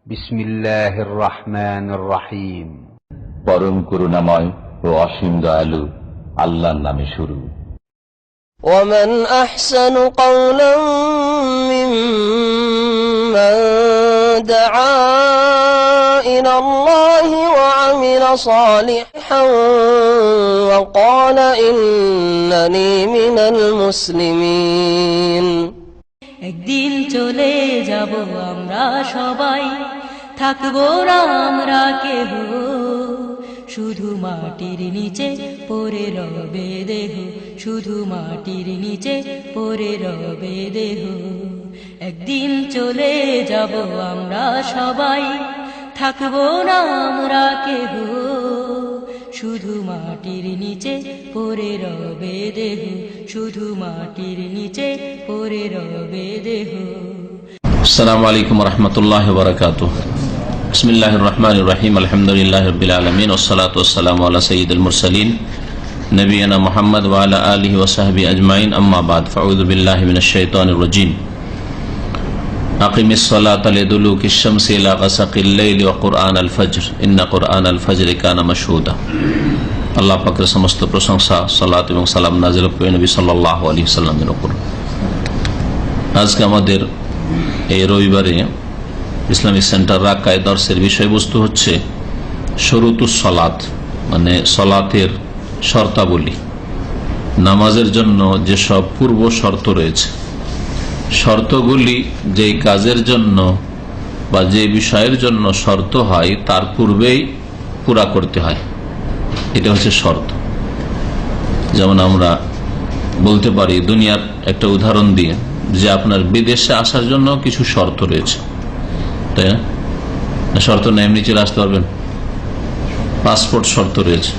বিসমিল্লাহির রহমানির রহিম। পরম করুণাময় ও অসীম দয়ালু আল্লাহর নামে শুরু। ومن أحسن قولا ممن دعا إلى الله وعمل صالحا وقال إنني من المسلمين। একদিন চলে যাব আমরা সবাই, থাকবো না আমরা কেহ, শুধু মাটির নিচে পড়ে রবে দেহ, শুধু মাটির নিচে পড়ে রবে দেহ। একদিন চলে যাব আমরা সবাই, থাকবো না আমরা কেহ, শুধু মাটির নিচে পড়ে রবে দেহ, শুধু মাটির নিচে পড়ে রবে দেহ। আসসালামু আলাইকুম ওয়া রাহমাতুল্লাহি ওয়া বারাকাতুহু। বিসমিল্লাহির রহমানির রহিম। আলহামদুলিল্লাহি রাব্বিল আলামিন ওয়াসসালাতু ওয়াসসালামু আলা সাইয়্যিদিল মুরসালিন নবিয়িনা মুহাম্মদ ওয়া আলা আলিহি ওয়া সাহবিহি আজমাইন। আম্মা বাদ, ফাউযু বিল্লাহি মিনাশ শাইতানির রাজীম। আকিমিস সালাতা লিদুলুকিশ শামসি ইলা গাসাকিল লাইলি ওয়া কুরআনাল ফজর ইন্না কুরআনাল ফজরি কানা মাশহুদা। আল্লাহ পাকের সমস্ত প্রশংসা, সালাত এবং সালাম নাযিল হোক নবী সাল্লাল্লাহু আলাইহি ওয়াসাল্লামের উপর। আজকে আমাদের এই রবিবারে ইসলামিক সেন্টার রাকায় দর্শের বিষয়বস্তু হচ্ছে শুরুতুস সালাত, মানে সালাতের শর্তাবলী। নামাজের জন্য যেসব পূর্ব শর্ত রয়েছে, শর্তগুলি যেই কাজের জন্য বা যে বিষয়ের জন্য শর্ত হয় তার পূর্বেই পুরা করতে হয়, এটা হচ্ছে শর্ত। যেমন আমরা বলতে পারি দুনিয়ার একটা উদাহরণ দিয়ে যে আপনার বিদেশে আসার জন্য কিছু শর্ত রয়েছে, তাই না? শর্ত না, এমনি চলে আসতে পারবেন। পাসপোর্ট শর্ত রয়েছে,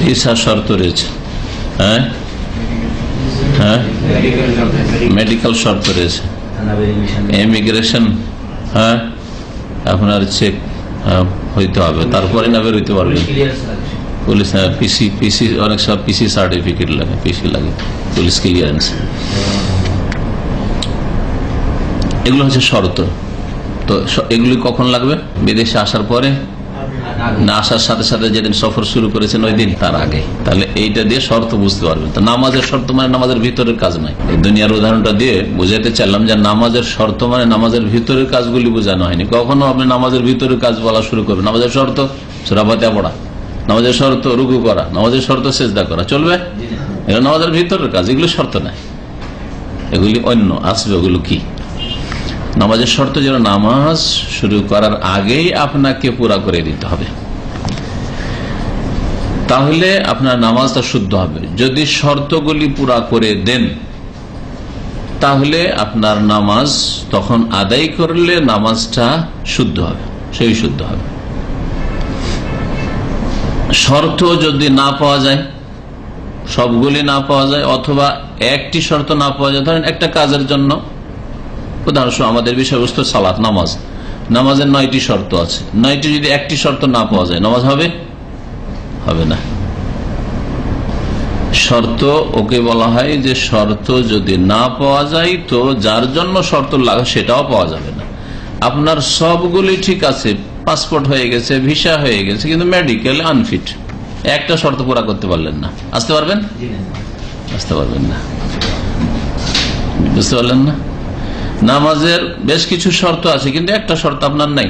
ভিসা শর্ত রয়েছে, হ্যাঁ হ্যাঁ, মেডিকেল শর্ত রয়েছে, ইমিগ্রেশন, হ্যাঁ আপনার চেক হইতে হবে, তারপরে না বের হইতে পারবেন। পুলিশ, হ্যাঁ, পিসি অনেক সব পিসি সার্টিফিকেট লাগে, পিসি লাগে, পুলিশ ক্লিয়ারেন্স, এগুলো হচ্ছে শর্ত। তো এগুলি কখন লাগবে? বিদেশে আসার পরে না আসার সাথে সাথে যেদিন সফর শুরু করেছেন ওই দিন, তার আগে। তাহলে এইটা দিয়ে শর্ত বুঝতে পারবেন। তো নামাজের শর্ত মানে নামাজের ভিতরের কাজ নয়। এই দুনিয়ার উদাহরণটা দিয়ে বুঝাতে চাইলাম যে নামাজের শর্ত মানে নামাজের ভিতরের কাজগুলি বোঝানো হয়নি। কখনো আপনি নামাজের ভিতরের কাজ বলা শুরু করবেন। নামাজের শর্ত সূরা ফাতিহা পড়া, নামাজের শর্ত রুকু করা, নামাজের শর্ত সিজদা করা, চলবে? এগুলো নামাজের ভিতরের কাজ, এগুলো শর্ত নাই, এগুলি অন্য আসবে। ওগুলো কি? নামাজের শর্ত যেন নামাজ শুরু করার আগেই আপনাকে পুরা করে দিতে হবে, তাহলে আপনার নামাজটা শুদ্ধ হবে। যদি শর্তগুলি পুরা করে দেন তাহলে আপনার নামাজ তখন আদায় করলে নামাজটা শুদ্ধ হবে, সেই শুদ্ধ হবে। শর্ত যদি না পাওয়া যায়, সবগুলি না পাওয়া যায়, অথবা একটি শর্ত না পাওয়া যায়, ধরেন একটা কাজের জন্য, উদাহরণস্বরূপ আমাদের বিষয়বস্তু সালাত, নামাজ, নামাজের 9টি শর্ত আছে, 9টি যদি একটি শর্ত না পাওয়া যায় নামাজ হবে? হবে না। শর্ত ওকে বলা হয় যে শর্ত যদি না পাওয়া যায় তো যার জন্য শর্ত লাগে সেটাও পাওয়া যাবে না। আপনার সবগুলি ঠিক আছে, পাসপোর্ট হয়ে গেছে, ভিসা হয়ে গেছে, কিন্তু মেডিকেল আনফিট, একটা শর্ত পুরা করতে পারলেন না, আসতে পারবেন? আসতে পারবেন না। বুঝতে পারলেন না? নামাজের বেশ কিছু শর্ত আছে কিন্তু একটা শর্ত আপনার নাই,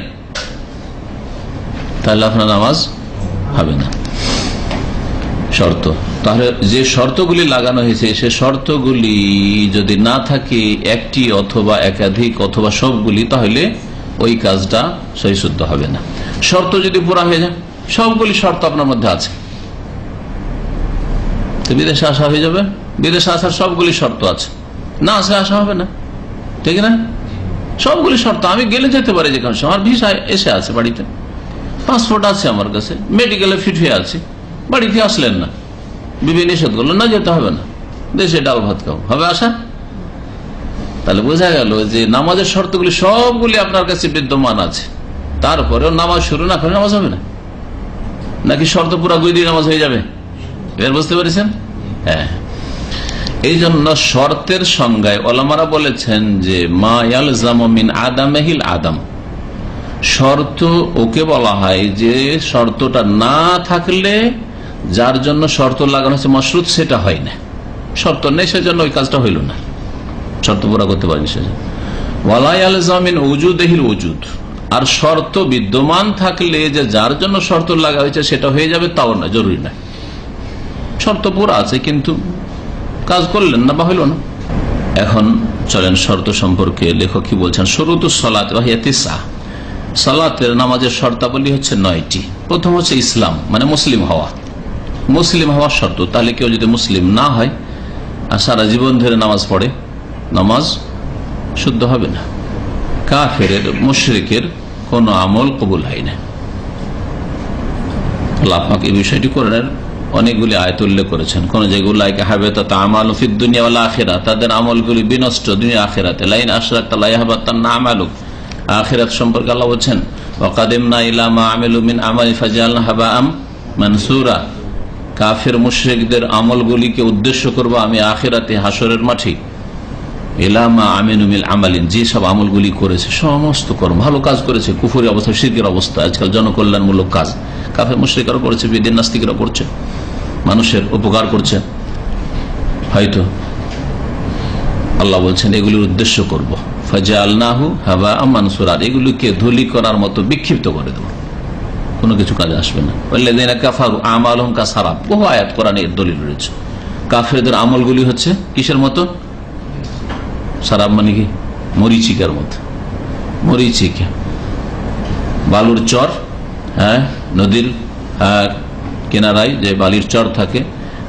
তাহলে আপনার নামাজ হবে না। শর্ত, তাহলে যে শর্তগুলি লাগানো হয়েছে সে শর্তগুলি যদি না থাকে, একটি অথবা একাধিক অথবা সবগুলি, তাহলে ওই কাজটা সহি শুদ্ধ হবে না। শর্ত যদি পুরা হয়ে যায়, সবগুলি শর্ত আপনার মধ্যে আছে, তো বিদেশে আসা হয়ে যাবে। বিদেশে আসার সবগুলি শর্ত আছে, না আসলে আসা হবে না, ঠিক না? সবগুলি শর্ত, আমি গেলে যেতে পারি যেখানে, আমার ভিসা এসে আছে বাড়িতে, পাসপোর্ট আছে আমার কাছে, মেডিকেলে ফিট হয়ে আছে, বাড়িতে আসলেন না, বিবি নিষেধ করলো না, যেতে হবে না, দেশে ডাল ভাত খাও, হবে আসা? তাহলে বোঝা গেল যে নামাজের শর্তগুলি সবগুলি আপনার কাছে বিদ্যমান আছে, তারপরেও নামাজ শুরু না করে নামাজ হবে না, নাকি শর্ত পুরা গুই দিয়ে নামাজ হয়ে যাবে? এবার বুঝতে পেরেছেন? হ্যাঁ, এই জন্য শর্তের সংজ্ঞায় ওলামারা বলেছেন যে মা ইয়ালজামু মিন আদামিহিল আদাম, শর্ত ওকে বলা হয় যে শর্তটা না থাকলে যার জন্য শর্ত লাগানো হচ্ছে মাশরুত সেটা হয় না, শর্ত নেই সেজন্য ওই কাজটা হইল না, শর্ত পুরা করতে পারেনি সেজন্য। ওয়ালাই আলজামিন ওজুদেহিল ওজুদ, আর শর্ত বিদ্যমান থাকলে যে যার জন্য শর্ত লাগা হয়েছে সেটা হয়ে যাবে তাও না, জরুরি না। শর্ত পুরা আছে কিন্তু কাজ করলেন না বা হইল না। এখন চলেন শর্ত সম্পর্কে লেখক কি বলছেন। শুরুতুস সালাত ওয়া হিয়া তিসআ, সালাতের নামাজের শর্তাবলী হচ্ছে 9টি। প্রথম হচ্ছে ইসলাম, মানে মুসলিম হওয়া, মুসলিম হওয়ার শর্ত। তাহলে কেউ যদি মুসলিম না হয় আর সারা জীবন ধরে নামাজ পড়ে, নামাজ শুদ্ধ হবে না। কাফেরের মুশরিকের কোন আমল কবুল হয় না। আল্লাহ পাক এই বিষয়টি কোরআনের অনেকগুলি আয়াত উল্লেখ করেছেন। কোন যেগুলো হাবিতাত আমালু ফিদ দুনিয়া ওয়াল আখিরাহ, তাদের আমলগুলি বিনষ্ট দুনিয়া আখিরাতে। লাইন আশরাকতা লা ইয়াহবাতান্না আমালুক, আখিরাত সম্পর্কে আল্লাহ বলেন ওয়াকাদিমনা ইলা মা আমিলু মিন আমালি ফাজআলনা হাবাআম মানসুরা। কাফের মুশরিকদের আমলগুলিকে উদ্দেশ্য করব আমি আখিরাতে হাসরের মাঠে। ইলা মা আমিলু মিন আমালিন, যে সব আমলগুলি করেছে সমস্ত কর্ম, ভালো কাজ করেছে, কুফরি অবস্থা, শিরকের অবস্থা, আজকাল জনকল্যাণমূলক কাজ কাফের মুশরিকরা করেছে, বেদিন নাস্তিকরা করছে, মানুষের উপকার করছে, হয়তো আল্লাহ বলছেন এগুলির উদ্দেশ্য করব ফাজআলনাহু হাবাআম মানসুরা, এগুলিকে ধুলি করার মতো বিক্ষিপ্ত করে দেব, কোনো কিছু কাজে আসবে না। ওয়াল্লাযিনা কাফারু আমালুহুম কাসারাব, বহু আয়াত কোরআনে এর দলিল রয়েছে। কাফেরদের আমলগুলি হচ্ছে কিসের মতো? সারাব মানে কি? মরিচিকার মতো। মরিচিকা, বালুর চর, হ্যাঁ, নদীর কিনারায় যে বালির চর থাকে,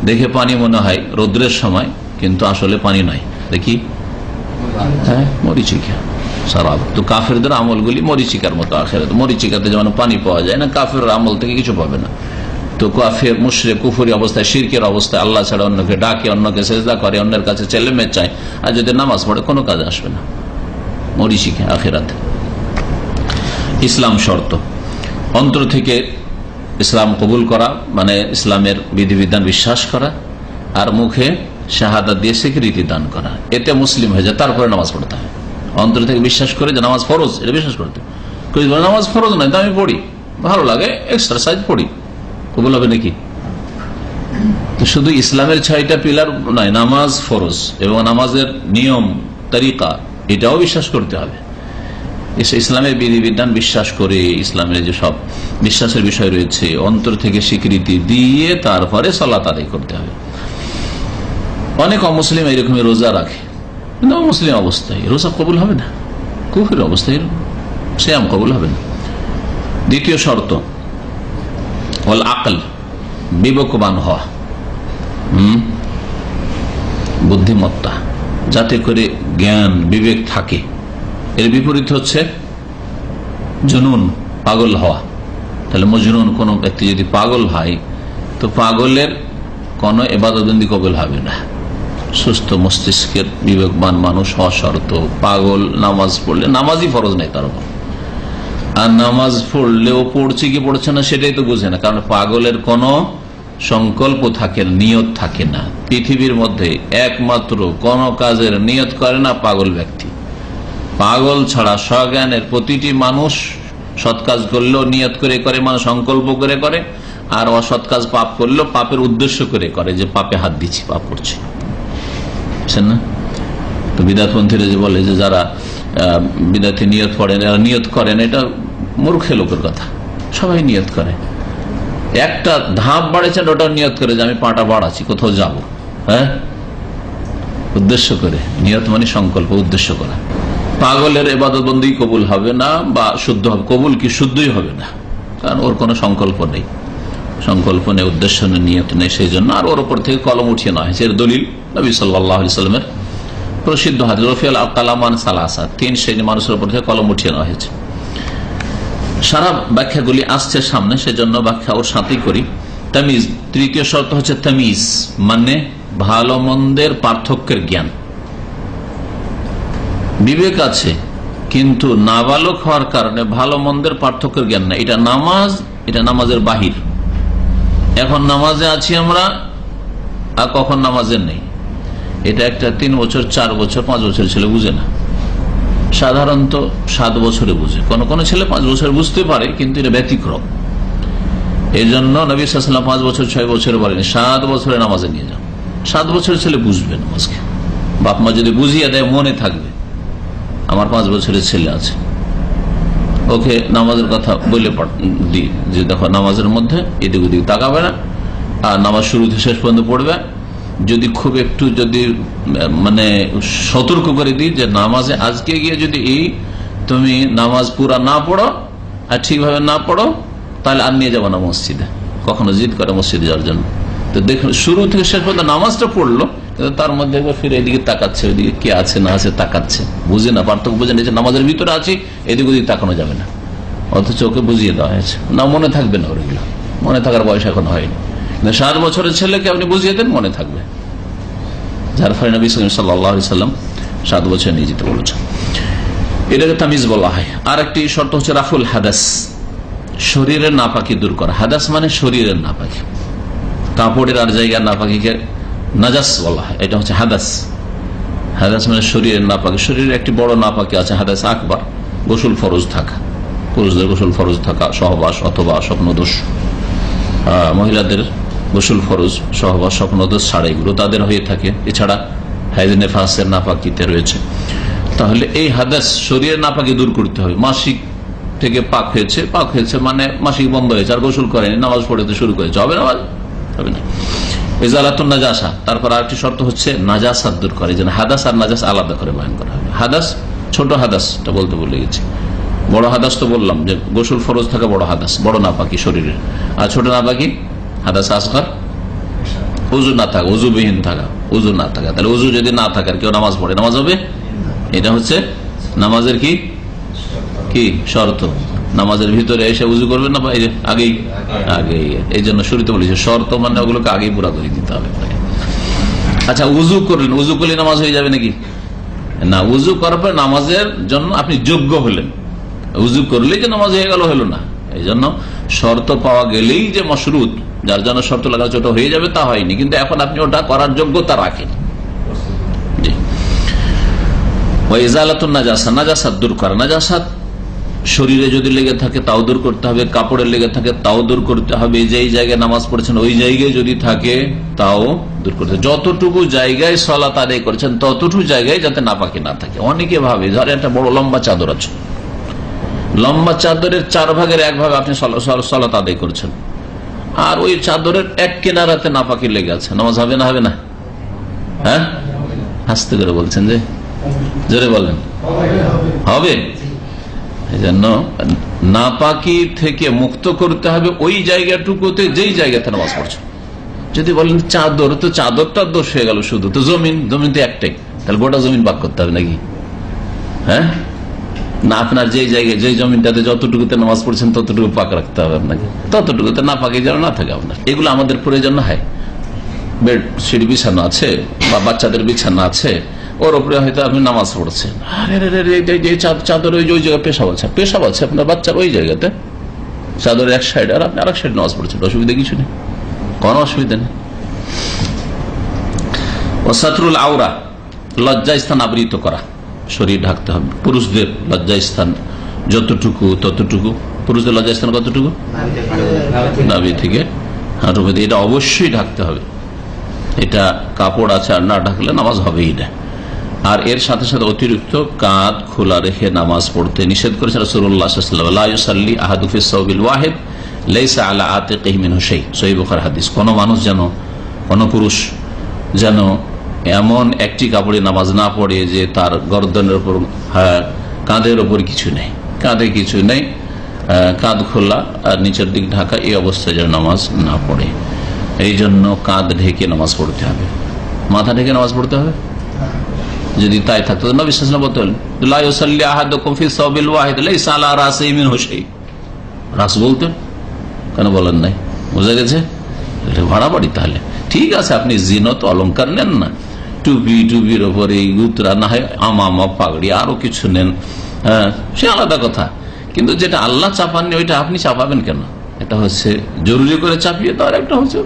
দেখে পানি মনে হয় রৌদ্রের সময়, কিন্তু আসলে পানি নয়, দেখি হ্যাঁ মরিচিকা, সারাব। তো কাফেরদের আমলগুলি মরিচিকার মতো। আখেরাতে মরিচিকাতে যেমন পানি পাওয়া যায় না, কাফের আমল থেকে কিছু পাবে না। তো কাফের মুশরিক কুফরি অবস্থায়, শিরকের অবস্থায় আল্লাহ ছাড়া অন্যকে ডাকে, অন্যকে সেজদা করে, অন্যের কাছে চেলেমে চায়, আর যদি নামাজ পড়ে কোনো কাজে আসবে না, মরিচিকা আখেরাতে। ইসলাম শর্ত, অন্তর থেকে ইসলাম কবুল করা, মানে ইসলামের বিধিবিধান বিশ্বাস করা, আর মুখে শাহাদাত দিয়ে স্বীকৃতি দান করা, এতে মুসলিম হয়ে যায়। তারপরে নামাজ পড়তে হয়। অন্তর থেকে বিশ্বাস করে যে নামাজ ফরজ, এটা বিশ্বাস করতে। নামাজ ফরজ নয়, তো আমি পড়ি, ভালো লাগে, এক্সারসাইজ পড়ি, কবুল হবে নাকি? শুধু ইসলামের 6টা পিলার নয়, নামাজ ফরজ এবং নামাজের নিয়ম তরিকা, এটাও বিশ্বাস করতে হবে। ইসলামের বিধিবিধান বিশ্বাস করে, ইসলামের যে সব বিশ্বাসের বিষয় রয়েছে অন্তর থেকে স্বীকৃতি দিয়ে তারপরে সালাত আদায় করতে হবে। অনেক অমুসলিম এইরকমই রোজা রাখে, কিন্তু অমুসলিম অবস্থায় রোজা কবুল হবে না, কুফরির অবস্থায় সিয়াম কবুল হবে না। দ্বিতীয় শর্ত ওয়াল আকল, বিবেকবান হওয়া, বুদ্ধিমত্তা, যাতে করে জ্ঞান বিবেক থাকে। এর বিপরীত হচ্ছে জুনুন, পাগল হওয়া। তাহলে মজনুন কোন ব্যক্তি যদি পাগল হয়, তো পাগলের কোন ইবাদতবন্দি কবুল হবে না। সুস্থ মস্তিষ্কের বিবেকবান মানুষ হওয়া শর্ত। পাগল নামাজ পড়লে, নামাজই ফরজ নেই তার উপর, আর নামাজ পড়লেও পড়ছে কি পড়ছে না সেটাই তো বুঝে না, কারণ পাগলের কোন সংকল্প থাকে না, নিয়ত থাকে না। পৃথিবীর মধ্যে একমাত্র কোন কাজের নিয়ত করে না পাগল ব্যক্তি। পাগল ছাড়া সজ্ঞানের প্রতিটি মানুষ সৎ কাজ করলেও নিয়ত করে করে, মানে সংকল্প করে করে, আর অসৎ কাজ পাপ করলেও পাপের উদ্দেশ্য করে করে, যে পাপে হাত দিচ্ছি, পাপ করছি, বুঝছেন না? তো বিদাতপন্থীরা যে বলে যে যারা বিদাতি নিয়ত পড়েন, এরা নিয়ত করেন, এটা মূর্খ লোকের কথা। সবাই নিয়ত করে, একটা ধাপ বাড়েছেন ওটা নিয়ত করে যে আমি পাটা বাড়াচ্ছি, কোথাও যাব, হ্যাঁ, উদ্দেশ্য করে। নিয়ত মানে সংকল্প, উদ্দেশ্য করা। পাগলের ইবাদতবন্দি কবুল হবে না, বা শুদ্ধ হবে, কবুল কি শুদ্ধই হবে না, কারণ ওর কোনো সংকল্প নেই, সংকল্প নেই, উদ্দেশ্য নেই, নিয়ত নেই, সেই জন্য। আর ওর উপর থেকে কলম উঠিয়ে নেওয়া হয়েছে। এর দলিল নবী সাল্লাল্লাহু আলাইহি ওয়াসাল্লামের প্রসিদ্ধ হাদিস রফিউল কালামান সালাসা, 3 শ্রেণী মানুষের উপর থেকে কলম উঠিয়ে নেওয়া হয়েছে। সারা ব্যাখ্যাগুলি আসছে সামনে, সেজন্য ব্যাখ্যা ওর সাথেই করি। তামিজ, তৃতীয় শর্ত হচ্ছে তামিজ, মানে ভালো মন্দের পার্থক্যের জ্ঞান। বিবেক আছে কিন্তু নাবালক হওয়ার কারণে ভালো মন্দের পার্থক্যের জ্ঞান নাই। এটা নামাজ, এটা নামাজের বাহির। এখন নামাজে আছি আমরা, আর কখন নামাজের নেই, এটা একটা 3 বছর 4 বছর 5 বছর ছেলে বুঝে না। সাধারণত 7 বছরে বুঝে, কোন কোন ছেলে 5 বছরে বুঝতে পারে, কিন্তু এটা ব্যতিক্রম। এই জন্য নবী সাল্লাল্লাহু আলাইহি ওয়াসাল্লাম 5 বছর 6 বছরে বলেন 7 বছরে নামাজে নিয়ে যান। 7 বছরের ছেলে বুঝবে নামাজকে, বাপ মা যদি বুঝিয়ে দেয় মনে থাকবে। আমার 5 বছরের ছেলে আছে, ওকে নামাজের কথা বলে দিই যে দেখো নামাজের মধ্যে এদিক ওদিক তাকাবে না, আর নামাজ শুরু থেকে শেষ পর্যন্ত পড়বে। যদি খুব একটু যদি মানে সতর্ক করে দিই যে নামাজে আজকে গিয়ে যদি তুমি নামাজ পুরা না পড়ো আর ঠিকভাবে না পড়ো, তাহলে আর নিয়ে যাবো না মসজিদে। কখনো জিদ করে মসজিদে যাওয়ার জন্য, তো দেখুন শুরু থেকে শেষ পর্যন্ত নামাজটা পড়লো, কিন্তু তার মধ্যে ফিরে এদিকে তাকাচ্ছে, ওইদিকে কে আছে না আছে তাকাচ্ছে, বুঝে না, পার্থক্য বুঝে নিয়েছে নামাজের ভিতরে আছি, এদিক ওদিক তাকানো যাবে না। অথচ ওকে বুঝিয়ে দেওয়া হয়েছে, না মনে থাকবে না, ওগুলো মনে থাকার বয়স এখন হয়নি। 7 বছরের ছেলেকে আপনি বুঝিয়ে দেন মনে থাকবে, যার ফলে নবী সাল্লাল্লাহু আলাইহি ওয়াসাল্লাম 7 বছর নিয়ে যেতে বলেছেন। এটাকে তামিজ বলা হয়। আর একটি শর্ত হচ্ছে রাফুল হাদাস, শরীরের নাপাকি দূর করা। হাদাস মানে শরীরের নাপাকি, কাপড়ের আর জায়গার নাপাকিকে নাজাস বলা হয়, এটা হচ্ছে হাদাস। হাদাস মানে শরীরের নাপাকি। শরীরের একটি বড় নাপাকি আছে হাদাস আকবার, গোসল ফরজ থাকা, পুরুষদের গোসল ফরজ থাকা, সহবাস অথবা স্বপ্নদোষ। মহিলাদের গোসল ফরজ, সহবাস, স্বপ্নদোষ ছাড়া এগুলো তাদের হয়ে থাকে। এছাড়া হাইজ নেফাসের নাপাকিতে রয়েছে। তাহলে এই হাদাস শরীরের নাপাকি দূর করতে হবে। মাসিক থেকে পাক হয়েছে মানে মাসিক বন্ধ হয়েছে, আর গোসল করেনি, নামাজ পড়তে শুরু করেছে, হবে নামাজ হবে না। ইজালাতুন নাজাসা, তারপর আরেকটি শর্ত হচ্ছে নাজাসাত দূর করে, যেন হাদাস আর নাজাস আলাদা করে বয়ান করা হবে। হাদাস ছোট হাদাসটা বলতে ভুলে গেছি, বড় হাদাস তো বললাম যে গোসল ফরজ থাকা বড় হাদাস, বড় নাপাকি শরীরের। আর ছোট নাপাকি হাদাস আসগার, উজু না থাকা, উজুবিহীন থাকা, উজু না থাকা। তাহলে উজু যদি না থাকে আর কেউ নামাজ পড়ে, নামাজ হবে? এটা হচ্ছে নামাজের কি কি শর্ত। নামাজের ভিতরে এসে উজু করবে না বাইরে, আগেই এই জন্য শুরুতে বলেছে শর্ত মানে ওগুলোকে আগেই পুরা করে দিতে হবে। আচ্ছা, উজু করলেন, উজু করলে নামাজ হয়ে যাবে নাকি? না, উজু করার পর নামাজের জন্য আপনি যোগ্য হলেন, উজু করলেই যে নামাজ হয়ে গেল হলো না। এই জন্য শর্ত পাওয়া গেলেই যে মশরুত, যার জন্য শর্ত লাগা ছোট হয়ে যাবে তা হয়নি, কিন্তু এখন আপনি ওটা করার যোগ্যতা রাখেন। জি, ইজালাতুন নাজাসা, নাজাসাত দূর করা। নাজাসাত শরীরে যদি লেগে থাকে তাও দূর করতে হবে, কাপড়ে লেগে থাকে তাও দূর করতে হবে, যেই জায়গায় নামাজ পড়েছেন ওই জায়গায় যদি থাকে তাও দূর করতে হবে। যতটুকু জায়গায় সালাত আদায় করেছেন ততটুকু জায়গায় যাতে নাপাকি না থাকে। অনেকে ভাবে ধরে একটা বড় লম্বা চাদর আছে, লম্বা চাদরের 4 ভাগের 1 ভাগ আপনি সালাত আদায় করছেন, আর ওই চাদরের এক কিনারাতে নাপাকি লেগে আছে, নামাজ হবে না? হবে না? হ্যাঁ, হাসতে করে বলছেন যে, জোরে বলেন হবে। এই জন্য নাপাকি থেকে মুক্ত করতে হবে ওই জায়গাটুকুতে যেই জায়গাতে নামাজ পড়ছে। যদি বলেন চাদর, তো চাদরটা দোষ হয়ে গেল, শুধু তো জমিন তো একটাই, তাহলে গোটা জমিন পাক করতে হবে নাকি? হ্যাঁ না, আপনার যেই জায়গায় যেই জমিনটাতে যতটুকুতে নামাজ পড়ছেন ততটুকু পাক রাখতে হবে আপনাকে, ততটুকুতে না পাকি যেন না থাকে আপনার। এগুলো আমাদের প্রয়োজন হয়। বেডশিট বিছানো আছে বা বাচ্চাদের বিছানা আছে, ওর উপরে হয়তো আপনি নামাজ পড়ছেন, চাদর ওই জায়গায় পেশাব আছে আপনার বাচ্চার ওই জায়গাতে, চাদরের এক সাইড আর আপনি আরেক সাইড নামাজ পড়ছেন, অসুবিধা কিছু নেই, কোনো অসুবিধা নেই। ও সাতরুল আওরা, লজ্জা স্থান আবৃত করা, শরীর ঢাকতে হবে। পুরুষদের লজ্জা স্থান যতটুকু ততটুকু। পুরুষদের লজ্জা স্থান কতটুকু? নাভি থেকে হাঁটু পর্যন্ত, এটা অবশ্যই ঢাকতে হবে। এটা কাপড় আছে আর না ঢাকলে নামাজ হবেই না। আর এর সাথে সাথে অতিরিক্ত কাঁধ খোলা রেখে নামাজ পড়তে নিষেধ করেছেন রাসূলুল্লাহ সাল্লাল্লাহু আলাইহি ওয়াসাল্লাম। লা ইউসাল্লি আহাদু ফি সাওবিল ওয়াহিদ লাইসা আলা আতিকিহি মিনহু শাই, সহিহ বুখারী হাদিস। কোন মানুষ যেন, কোন পুরুষ যেন এমন একটি কাপড়ে নামাজ না পড়ে যে তার গর্দনের উপর, কাঁধের উপর কিছু নেই, কাঁধে কিছু নেই, কাঁধ খোলা আর নিচের দিক ঢাকা, এই অবস্থায় যেন নামাজ না পড়ে। এই জন্য কাঁধ ঢেকে নামাজ পড়তে হবে, মাথা ঢেকে নামাজ পড়তে হবে। যদি তাই থাকতো নবী সাল্লাল্লাহু আলাইহি ওয়াসাল্লাম বলতেন লা ইউসাল্লি আহাদুকুম ফি সাওবিল ওয়াহিদ লাইসা আলা রাসিহি মিনহু শাই, রাস বলতেন কেন বলেন নাই? বোঝা গেছে? ভাড়াবাড়ি। তাহলে ঠিক আছে, আপনি জিনত অলংকার নেন না, টুপির ওপরে গুতরা, না হয় আমামা পাগড়ি, আরো কিছু নেন, হ্যাঁ সে আলাদা কথা, কিন্তু যেটা আল্লাহ চাপাননি ওইটা আপনি চাপাবেন কেন? এটা হচ্ছে জরুরি করে চাপিয়ে দেওয়ার, একটা হচ্ছে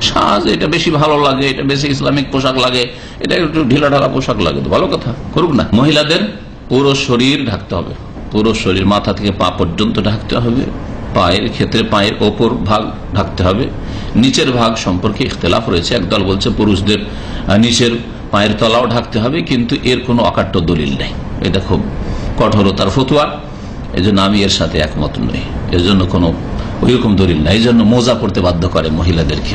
সাজ, এটা বেশি ভালো লাগে, এটা বেশি ইসলামিক পোশাক লাগে, এটা একটু ঢিলা ঢালা পোশাক লাগে, তো ভালো কথা, করুক না। মহিলাদের পুরো শরীর ঢাকতে হবে, পুরো শরীর মাথা থেকে পা পর্যন্ত ঢাকতে হবে। পায়ের ক্ষেত্রে পায়ের ওপর ভাগ ঢাকতে হবে। নিচের ভাগ সম্পর্কে ইখতিলাফ রয়েছে, একদল বলছে পুরুষদের নিচের পায়ের তলাও ঢাকতে হবে, কিন্তু এর কোনো অকাট্য দলিল নেই। এটা খুব কঠোরতার ফতোয়া, এই জন্য আমি এর সাথে একমত নই। এর জন্য কোনো ওইরকম দলিল নাই। এই জন্য মোজা পড়তে বাধ্য করে মহিলাদেরকে,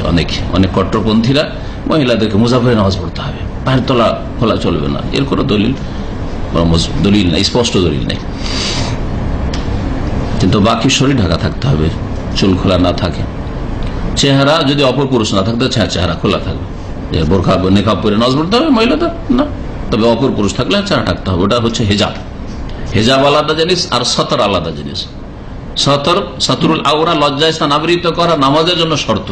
অনেক কট্টরপন্থীরা মহিলাদেরকে মোজা পরে নামাজ পড়তে হবে, পায়ের তলা খোলা চলবে না, এর কোনো দলিল নাই, স্পষ্ট দলিল নেই। কিন্তু বাকি শরীর ঢাকা থাকতে হবে, চুল খোলা না থাকে। চেহারা যদি অপর পুরুষ না থাকতে চেহারা খোলা থাকবে, যে বোরখা নেকাব পরে নামাজ পড়তে হবে মহিলাদের না, তবে অপর পুরুষ থাকলে চেহারা ঢাকতে হবে। ওটা হচ্ছে হেজাব। হেজাব আলাদা জিনিস আর সতর আলাদা জিনিস। সতরুল আওরা, লজ্জায় স্থান আবৃত করা নামাজের জন্য শর্ত,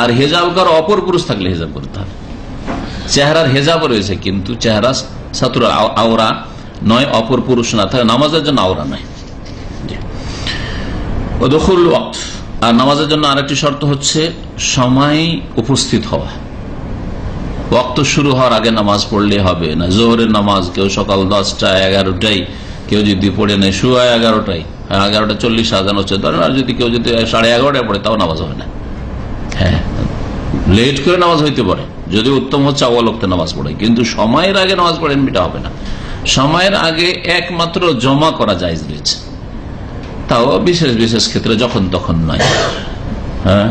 আর হেজাব করা অপর পুরুষ থাকলে হেজাব করতে হবে। চেহারার হেজাব রয়েছে, কিন্তু চেহারা সতরুল আওরা নয়, অপর পুরুষ না থাকে, নামাজের জন্য আওরা নয়। দখুল ওয়াক্ত, আর নামাজের জন্য আরেকটি শর্ত হচ্ছে সময় উপস্থিত হওয়া। ওয়াক্ত শুরু হওয়ার আগে নামাজ পড়লে হবে না। জোহরের নামাজ কেউ সকাল 10টা 11টায় কেউ যদি পড়ে নেয়, শুয়া 11টায়, 11:40 আজান হচ্ছে ধরেন, আর যদি কেউ যদি 11:30 পড়ে তাও নামাজ হবে না। হ্যাঁ, লেট করে নামাজ হইতে পারে, যদি উত্তম হচ্ছে অবলক্তে নামাজ পড়ে, কিন্তু সময়ের আগে নামাজ পড়েন এটা হবে না। সময়ের আগে একমাত্র জমা করা জায়েজ রয়েছে, তাও বিশেষ বিশেষ ক্ষেত্রে, যখন তখন নয়। হ্যাঁ,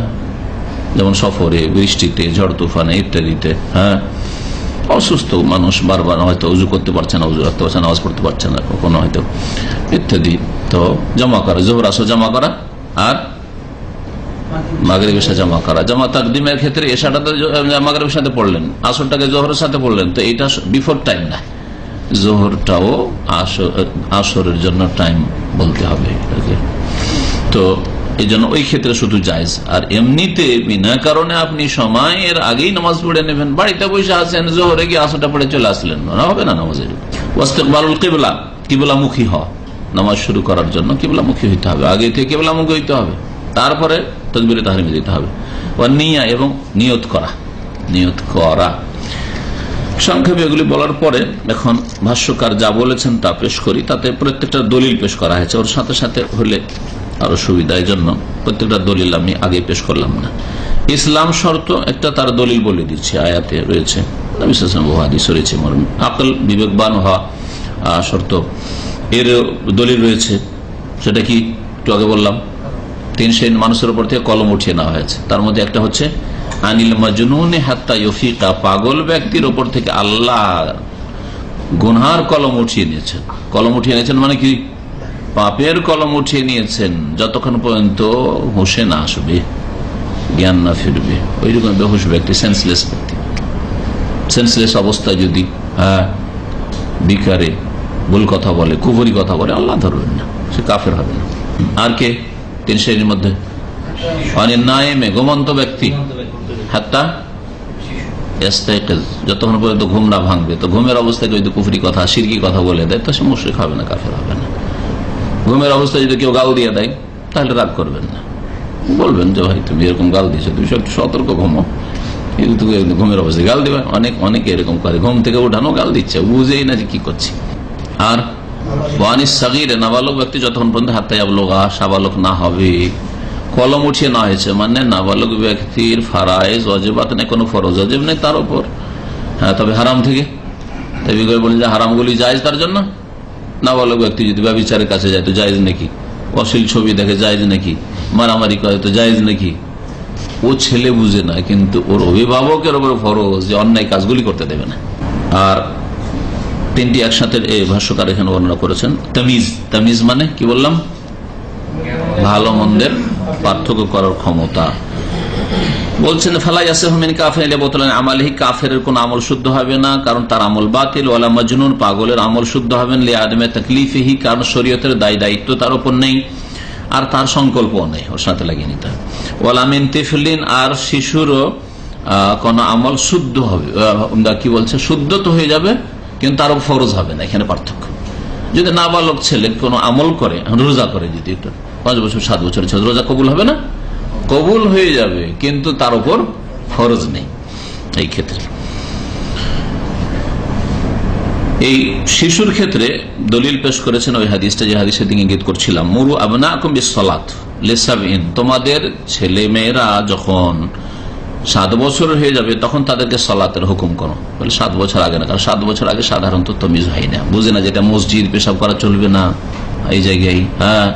যেমন সফরে, বৃষ্টিতে, ঝড় তুফানে ইত্যাদিতে। হ্যাঁ, অসুস্থ মানুষ বারবার হয়তো উজু করতে পারছে না, উজু রাখতে পারছে না, নামাজ পড়তে পারছে না কখনো হয়তো, ইত্যাদি। তো জমা করা, জোহর আসর জমা করা, আর মাগরিব এশা জমা করা। জমা তাকদিমের ক্ষেত্রে এশাটাতে মাগরিবের সাথে পড়লেন, আসরটাকে জোহরের সাথে পড়লেন, তো এটা বিফোর টাইম না, জোহরটাও আসরের জন্য টাইম বলতে হবে। তো এই জন্য ওই ক্ষেত্রে শুধু জায়েজ। আর এমনিতে বিনা কারণে আপনি সময়ের আগেই নামাজ পড়ে নেবেন, বাড়িতে বসে আছেন, জোহরে গিয়ে আসরটা পড়ে চলে আসলেন, না হবে না নামাজের। ওয়াস্তিকবালুল কিবলা, কিবলামুখী হওয়া, নামাজ শুরু করার জন্য কিবলামুখী হইতে হবে, আগে থেকে কিবলামুখী হইতে হবে, তারপরে তাকবীরে তাহরিমে দিতে হবে। নিয়া, এবং নিয়ত করা। সংক্ষেপে এগুলি বলার পরে এখন ভাষ্যকার যা বলেছেন তা পেশ করি। তাতে প্রত্যেকটা দলিল পেশ করা হয়েছে, ওর সাথে সাথে হলে আরো সুবিধা, এই জন্য প্রত্যেকটা দলিল আমি আগে পেশ করলাম না। ইসলাম শর্ত একটা, তার দলিল বলে দিচ্ছে, আয়াতে রয়েছে, হাদিস রয়েছে। আকল, বিবেকবান হওয়া শর্ত, এর দলিল রয়েছে। সেটা কি একটু আগে বললাম, 3 শ্রেণীর মানুষের উপর থেকে কলম উঠিয়ে নেওয়া হয়েছে। তার মধ্যে একটা হচ্ছে আনিল মাজনুন হাত্তা ইউফিকা, পাগল ব্যক্তির উপর থেকে আল্লাহ গুনহার কলম উঠিয়ে নিয়েছেন। কলম উঠিয়ে নিয়েছেন মানে কি? পাপের কলম উঠিয়ে নিয়েছেন যতক্ষণ পর্যন্ত হুঁশে না আসবে, জ্ঞান না ফিরবে। ওইরকম বেহুশ ব্যক্তি, সেন্সলেস ব্যক্তি, সেন্সলেস অবস্থায় যদি বিকারে ভুল কথা বলে, কুফরি কথা বলে, আল্লাহ ধরবেন না, সে কাফের হবে না। আর কে 3 শ্রেণীর মধ্যে? অনিল নায়েমে, ঘুমন্ত ব্যক্তি, হাত্তা ইস্তাইকিজ, যতক্ষণ পর্যন্ত ঘুম না ভাঙবে। তো ঘুমের অবস্থায় যদি কুফরি কথা, শিরকি কথা বলে দেয়, তো সে মুশরিক হবে না, কাফের হবে না। ঘুমের অবস্থায় যদি কেউ গাল দিয়ে দেয়, তাহলে রাগ করবেন না, বলবেন যে ভাই তুমি এরকম গাল দিয়েছো, তুমি একটু সতর্ক ঘুমো, কিন্তু ঘুমের অবস্থায় গাল দিবেন। অনেকে এরকম করে, ঘুম থেকে উঠানো গাল দিচ্ছে, বুঝেই না যে কি করছি। আর ওয়ানিস সাগীর, নাবালক ব্যক্তি যতক্ষণ পর্যন্ত হাত্তা ইয়াবলুগা, সাবালক না হবে। কলম উঠিয়ে না হয়েছে মানে নাবালক ব্যক্তির ফারায়েজ ওয়াজিবাত নেই, কোনো ফরজ ওয়াজিব নেই তার উপর। হ্যাঁ, তবে হারাম থেকে দাবি করে বলেন যে হারামগুলি জায়েজ তার জন্য। নাবালক ব্যক্তি যদি ব্যভিচারের কাছে যায় তো জায়েজ নাকি? অশ্লীল ছবি দেখে জায়েজ নাকি? মারামারি করে তো জায়েজ নাকি? ও ছেলে বুঝে না, কিন্তু ওর অভিভাবকের উপর ফরজ যে অন্যায় কাজগুলি করতে দেবে না। আর 3টি একসাথে এই ভাষ্যকার এখানে বর্ণনা করেছেন। তামিজ, তামিজ মানে কি বললাম? ভালো মন্দের পার্থক্য করার ক্ষমতা। বলছেন ফালাই আসেহমিন কাফির বোতলেন আমালিহি, কাফের কোন আমল শুদ্ধ হবে না, কারণ তার আমল বাতিল। ওয়ালা মাজনুন, পাগলের আমল শুদ্ধ হবেন লি আদমে তাকলিফিহি, কারণ শরীয়তের দায়িত্ব তার উপর নেই, আর তার সংকল্পও নেই, ওর সাথে লাগিয়ে নিতে হবে। ওয়ালা মিন তিফলিন, আর শিশুরও কোন আমল শুদ্ধ হবে, কি বলছে, শুদ্ধ তো হয়ে যাবে কিন্তু তারও ফরজ হবে না। এখানে পার্থক্য। যদি নাবালক ছেলে কোনো আমল করে, রোজা করে, যদি 5 বছর 7 বছর ছেলে, রোজা কবুল হবে না? কবুল হয়ে যাবে, কিন্তু তার উপর ফরজ নেই। এই ক্ষেত্রে এই শিশুর ক্ষেত্রে দলিল পেশ করেছেন ওই হাদিসটা, যে হাদিসের দিকে ইঙ্গিত করছিলাম, মুরু আবনাকুম বিসসালাত লিসাবঈন, তোমাদের ছেলে মেয়েরা যখন 7 বছর হয়ে যাবে তখন তাদেরকে সালাতের হুকুম করো। বলে 7 বছর আগে না, কারণ 7 বছর আগে সাধারণত তমিজ হয় না, বুঝে না যেটা মসজিদ, পেশাব করা চলবে না এই জায়গায়, হ্যাঁ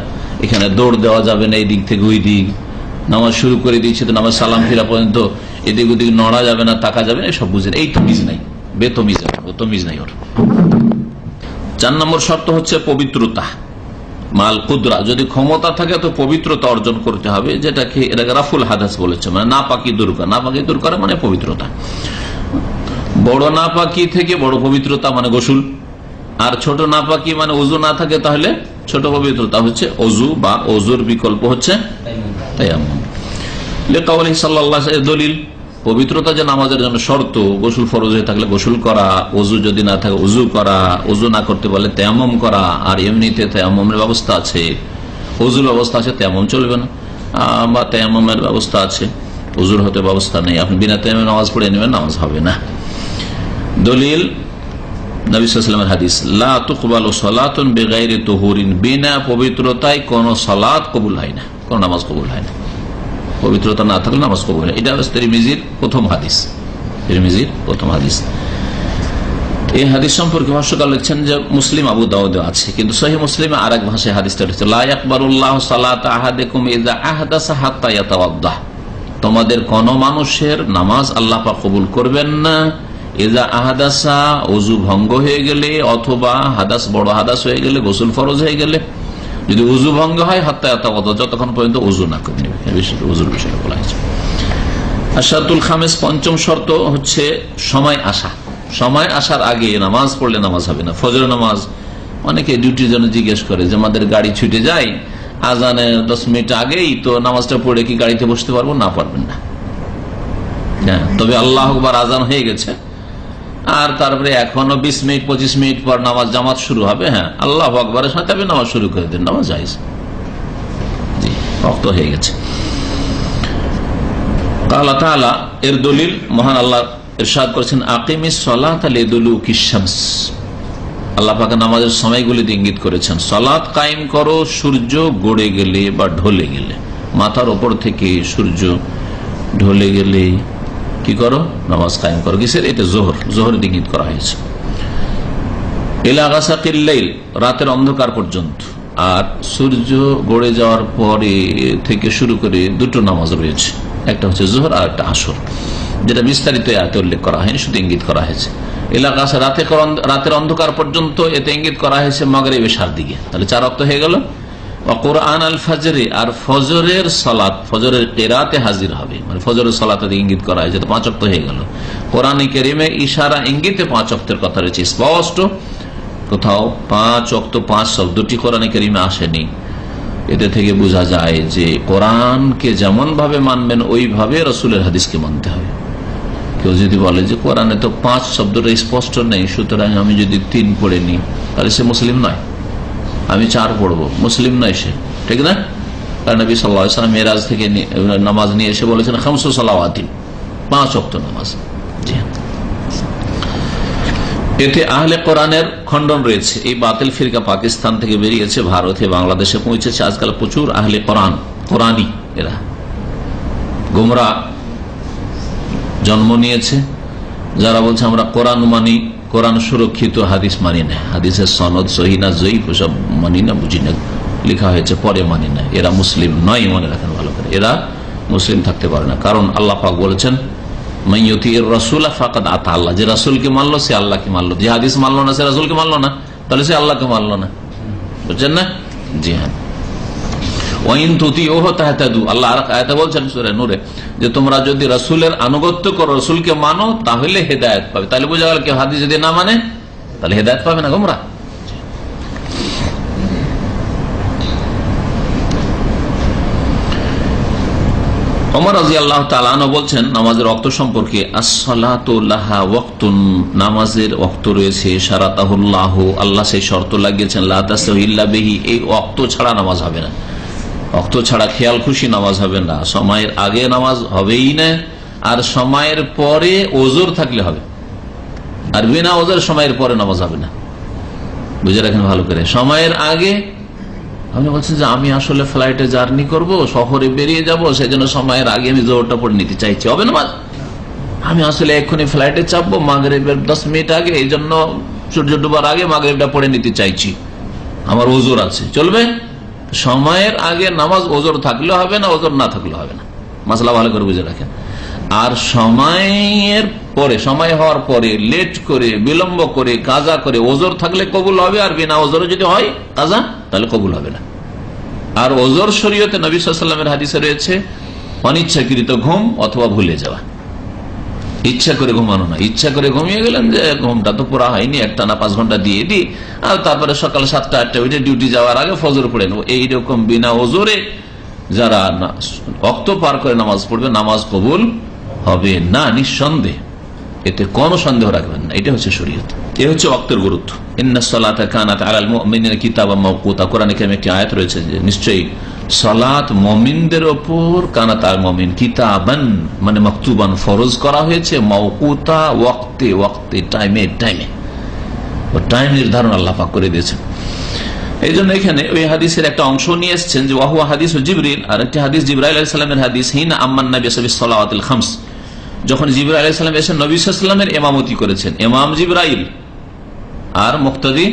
এখানে দৌড় দেওয়া যাবে না এই দিক থেকে ওই দিক, নামাজ শুরু করে দিয়েছে তো নামাজ সালাম ফিরা পর্যন্ত এদিক ওদিক নড়া যাবে না, তাকা যাবে না, এসব বুঝে না, এই তমিজ নাই, বেতমিজ, তমিজ নাই ওর। 4 নম্বর শর্ত হচ্ছে পবিত্রতা, মাল কুদরা, যদি ক্ষমতা থাকে তো পবিত্রতা অর্জন করতে হবে, যেটাকে এটাকে রাফুল হাদাস বলেছে, মানে নাপাকি দূর করা, নাপাকি দূর করা মানে পবিত্রতা। বড় নাপাকি থেকে বড় পবিত্রতা মানে গোসল, আর ছোট নাপাকি মানে ওযু না থাকে তাহলে ছোট পবিত্রতা হচ্ছে ওযু, বা ওযুর বিকল্প হচ্ছে তায়াম্মুম। লিকাউলিহি সাল্লাল্লাহু আলাইহি ওয়াসাল্লাম, দলিল পবিত্রতা যে নামাজের জন্য শর্ত, গোসল ফরজ হয়ে থাকলে গোসল করা, ওযু যদি না থাকে ওযু করা, ওযু না করতে পারলে তায়াম্মুম করা, আর এমনিতে তায়াম্মুমের ব্যবস্থা আছে, ওযুর ব্যবস্থা আছে, তায়াম্মুম চলবে না, বা তায়াম্মুমের ব্যবস্থা আছে, ওযুর হতে ব্যবস্থা নেই, আপনি বিনা তায়াম্মুমে নামাজ পড়ে নেবেন, নামাজ হবে না। দলিল নবী সাল্লাল্লাহু আলাইহি ওয়াসাল্লামের হাদিস, লা তুকবালু সালাতুন বিগাইরি তুহুরিন, বিনা পবিত্রতায় কোন সালাত কবুল হয় না, কোন নামাজ কবুল হয় না, পবিত্রতা না থাকলে নামাজ কবুল হয়। এটা তিরমিজির প্রথম হাদিস, তিরমিজির প্রথম হাদিস। এই হাদিস সম্পর্কে ভাষ্যকার লিখছেন যে মুসলিম, আবু দাউদে আছে, কিন্তু সহিহ মুসলিমে আরেক ভাষায় হাদিসটা রয়েছে, লা ইয়াকবালুল্লাহু সালাতা আহাদিকুম ইযা আহদাসা হাত্তা ইয়াতাওয়াদ্দাহ, তোমাদের কোন মানুষের নামাজ আল্লাহ পাক কবুল করবেন না ইযা আহদাসা, ওযু ভঙ্গ হয়ে গেলে, অথবা হাদাস, বড় হাদাস হয়ে গেলে, গোসল ফরজ হয়ে গেলে, যদি উযু ভঙ্গ হয় হাত্তা ইয়াতাওয়াদ্দা, যতক্ষণ পর্যন্ত উযু না করে নেবে, উযুর বিষয়ে বলা হয়েছে। আশরাতুল খামেস, পঞ্চম শর্ত হচ্ছে সময় আসা, সময় আসার আগে নামাজ পড়লে নামাজ হবে না। ফজর নামাজ, অনেকে ডিউটির জন্য জিজ্ঞেস করে যে আমাদের গাড়ি ছুটে যায়, আজানের 10 মিনিট আগেই তো নামাজটা পড়ে কি গাড়িতে বসতে পারবো? না, পারবেন না। হ্যাঁ, তবে আল্লাহু আকবার আজান হয়ে গেছে, আর তারপরে এখনো 20 মিনিট 25 মিনিট পর নামাজ জামাত শুরু হবে, হ্যাঁ আল্লাহু আকবারের সাথে আপনি নামাজ শুরু করে দিন, নামাজ জায়েজ, জি ওয়াক্ত হয়ে গেছে। আল্লাহ তাআলা এর দলিল, মহান আল্লাহ ইরশাদ করেছেন, আকিমিস সালাতা লিদুলুকিশ শামস, আল্লাহ পাক নামাজের সময়গুলি ইঙ্গিত করেছেন, সালাত কায়েম করো সূর্য গড়ে গেলে বা ঢলে গেলে, মাথার উপর থেকে সূর্য ঢলে গেলে কি করো? নামাজ কায়েম করো। কিসের? এটা জোহর ইঙ্গিত করা হয়েছে। ইলা গাসাকিল লাইল, রাতের অন্ধকার পর্যন্ত, আর সূর্য গড়ে যাওয়ার পরে থেকে শুরু করে 2টো নামাজ রয়েছে, একটা হচ্ছে জোহর আর একটা আসর, যেটা বিস্তারিত আয়াতে উল্লেখ করা হয়নি, শুধু ইঙ্গিত করা হয়েছে। এলাকা রাতের অন্ধকার পর্যন্ত, এতে ইঙ্গিত করা হয়েছে মাগরিব এশার দিকে, তাহলে 4 ওয়াক্ত হয়ে গেল। কোরআন আল ফজরে, আর ফজরের সালাত, ফজরের কিরাতে হাজির হবে, মানে ফজরের সালাতে ইঙ্গিত করা হয়েছে, তো 5 ওয়াক্ত হয়ে গেল। কোরআনে কারীমে ইশারা ইঙ্গিতে 5 ওয়াক্তের কথা রয়েছে স্পষ্ট, কোথাও 5 ওয়াক্ত 5 শব্দটি কোরআনে কারীমে আসেনি। এতে থেকে বোঝা যায় যে কোরআনকে যেমন ভাবে মানবেন ওইভাবে রাসূলের হাদিসকে মানতে হবে। কেউ যদি বলে যে কোরআনে তো 5 শব্দটা স্পষ্ট নেই, সুতরাং আমি যদি 3 পড়ে নিই তাহলে সে মুসলিম নয়, আমি 4 পড়বো, মুসলিম নয় সে, ঠিক না? কারণ নবী সাল্লাল্লাহু আলাইহি ওয়াসাল্লাম মেরাজ থেকে নামাজ নিয়ে এসে বলেছেন 5 সালাওয়াতিন, 5 ওয়াক্ত নামাজ। জি, এতে আহলে কোরআনের খণ্ডন রয়েছে। এই বাতিল ফিরকা পাকিস্তান থেকে বেরিয়েছে, ভারতে, বাংলাদেশে পৌঁছেছে। আজকাল প্রচুর আহলে কোরআনী এরা গোমরা জন্ম নিয়েছে, যারা বলছে আমরা কোরআন মানি, কোরআন সুরক্ষিত, হাদিস মানি না, হাদিসের সনদ সহিহ না জয়ীফ সব মানি না, বুঝি না, লেখা হয়েছে পরে মানি না। এরা মুসলিম নয়, মনে রাখেন ভালো করে, এরা মুসলিম থাকতে পারে না। কারণ আল্লাহ পাক বলেছেন, মাইয়ুতির রাসূলা ফাকাদ আতা আল্লাহ, যে রাসূলকে মানলো সে আল্লাহকে মানলো, যে হাদিস মানলো না সে রাসূলকে মানলো না, তাহলে সে আল্লাহকে মানলো না, বুঝছেন না? জি হ্যাঁ। ওয়াইন তুতিউহু তাহতাদু, আল্লাহ আর আয়াতে বলছেন সূরা নূরে যে তোমরা যদি রাসূলের আনুগত্য করো, রাসূলকে মানো, তাহলে হেদায়েত পাবে। তাহলে বোঝা গেল কেউ হাদিস যদি না মানে তাহলে হেদায়েত পাবে না, গোমরা। ওমর রাদিয়াল্লাহু তাআলা আনহু বলছেন নামাজের ওয়াক্ত সম্পর্কে, আস-সালাতু লাহা ওয়াক্তুন, নামাজের ওয়াক্ত রয়েছে, শারাতাহুল্লাহু, আল্লাহ সেই শর্ত লাগিয়েছেন, লা তাসতাহি ইল্লা বিহি, এই ওয়াক্ত ছাড়া নামাজ হবে না, ওয়াক্ত ছাড়া খেয়াল খুশি নামাজ হবে না, সময়ের আগে নামাজ হবেই না, আর সময়ের পরে ওজোর থাকলে হবে। আর বিনা ওজোর সময়ের পরে নামাজ হবে না। বুঝে রাখেন ভালো করে। সময়ের আগে আপনি বলছেন যে আমি আসলে ফ্লাইটে জার্নি করব, শহরে বেরিয়ে যাব, সেই জন্য সময়ের আগে আমি জোহরটা পড়ে নিতে চাইছি, হবে না? আমি আসলে এক্ষুনি ফ্লাইটে চাপবো মাগরিবের 10 মিনিট আগে, এই জন্য সূর্য ডুবার আগে মাগরিবটা পড়ে নিতে চাইছি, আমার ওজোর আছে, চলবে? সময়ের আগে নামাজ ওজোর থাকলে হবে না, ওজোর না থাকলে হবে না। মাসলা ভালো করে বুঝে রাখেন। আর সময়ের পরে, সময় হওয়ার পরে লেট করে, বিলম্ব করে, কাজা করে ওজোর থাকলে কবুল হবে, আর বিনা ওজোরে যদি হয় কাজা, তাহলে কবুল হবে না। আর ওজোর শরীয়তে নবী সাল্লাল্লাহু আলাইহি ওয়াসাল্লামের হাদিসে রয়েছে অনিচ্ছাকৃত ঘুম অথবা ভুলে যাওয়া। ইচ্ছা করে ঘুমানো না, ইচ্ছা করে ঘুমিয়ে গেলেন যে ঘুমটা তো পুরা হয়নি, একটানা 5 ঘন্টা দিয়ে দিই, আর তারপরে সকাল 7টা 8টা উঠে ডিউটি যাওয়ার আগে ফজর পড়ে নেবো, এইরকম বিনা ওজোরে যারা ওয়াক্ত পার করে নামাজ পড়বে, নামাজ কবুল হবে না নিঃসন্দেহ, এতে কোনো সন্দেহ রাখবেন না। এটা হচ্ছে শরীয়ত, এ হচ্ছে ওয়াক্তের গুরুত্ব। ইন্নাস সালাতা কানাত আলাল মুমিনিনা কিতাবাম মাওকুতা, কোরআনে কারিমে একটি আয়াত রয়েছে যে নিশ্চয়ই সালাত মুমিনদের উপর, কানাত আল মুমিন কিতাবান মানে মাকতুবান, ফরজ করা হয়েছে, মাওকুতা ওয়াক্তে ওয়াক্তে, টাইমে টাইমে, ও টাইম নির্ধারণ আল্লাহ পাক করে দিয়েছেন। এই জন্য এখানে ওই হাদিসের একটা অংশ নিয়ে এসেছেন যে ওয়াহুয়া হাদিস জিবরিল, আর একটি হাদিস জিবরাইল আলাইহিস সালামের হাদিস, হিনা আম্মান নবী সাল্লাল্লাহু আলাইহি খামস, যখন জিবরাইল আলাইহিস সালাম এসে নবী সাল্লাল্লাহু আলাইহি ওয়াসাল্লামের ইমামতি করেছেন, ইমাম জিবরাইল আর মুক্তাদি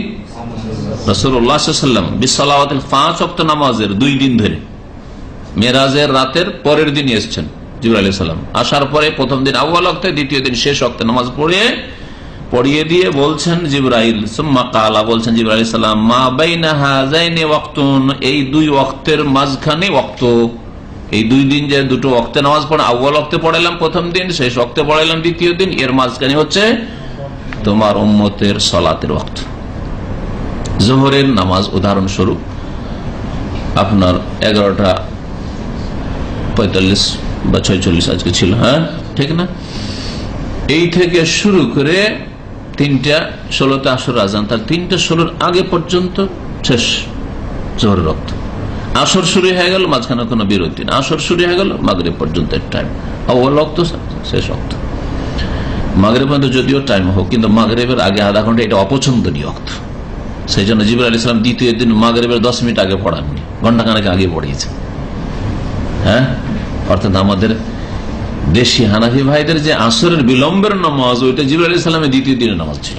রাসূলুল্লাহ সাল্লাল্লাহু আলাইহি ওয়াসাল্লাম বিসসালাওয়াতিল 5 ওয়াক্ত নামাজের 2 দিন ধরে, মেরাজের রাতের পরের দিন এসেছেন জিবরাইল আলাইহিস সালাম। আসার পরে প্রথম দিন আউয়াল ওয়াক্তে, দ্বিতীয় দিন শেষ ওয়াক্তে নামাজ পড়িয়ে দিয়ে বলছেন জিবরাইল, সুম্মা কালা, বলছেন জিবরাইল আলাইহিস সালাম, মা বাইনা হাযাইনি ওয়াক্তুন, এই 2 ওয়াক্তের মাঝখানে ওয়াক্ত, এই 2 দিন যে দুটো ওয়াক্তে নামাজ পড়া, আউয়াল ওয়াক্তে পড়াইলাম প্রথম দিন, শেষ ওয়াক্তে পড়াইলাম দ্বিতীয় দিন, এর মাঝখানে হচ্ছে তোমার উম্মতের সালাতের ওয়াক্ত। যোহরের নামাজ উদাহরণস্বরূপ আপনার 11:45 বা 46 আজকে ছিল, হ্যাঁ ঠিক না, এই থেকে শুরু করে 3:16 আসর আজান, তার 3:16 আগে পর্যন্ত শেষ যোহরের ওয়াক্ত। আসর শুরু হয়ে গেল, মাঝখানে কোনো বিরতি না, আসর শুরু হয়ে গেল মাগরিব পর্যন্ত টাইম, আউয়াল ওয়াক্ত শেষ ওয়াক্ত। মাগরিব পর্যন্ত যদিও টাইম হোক, কিন্তু মাগরিবের আগে আধা ঘন্টা এটা অপছন্দনীয় ওয়াক্ত। সেই জন্য জিবরাইল আলাইহিস সালাম দ্বিতীয় দিন মাগরিবের 10 মিনিট আগে পড়াননি, ঘন্টাখানেক আগে পড়িয়েছে। হ্যাঁ, অর্থাৎ আমাদের দেশি হানাফি ভাইদের যে আসরের বিলম্বের নামাজ, ওইটা জিবরাইল আলাইহিস সালামের দ্বিতীয় দিনের নামাজ ছিল,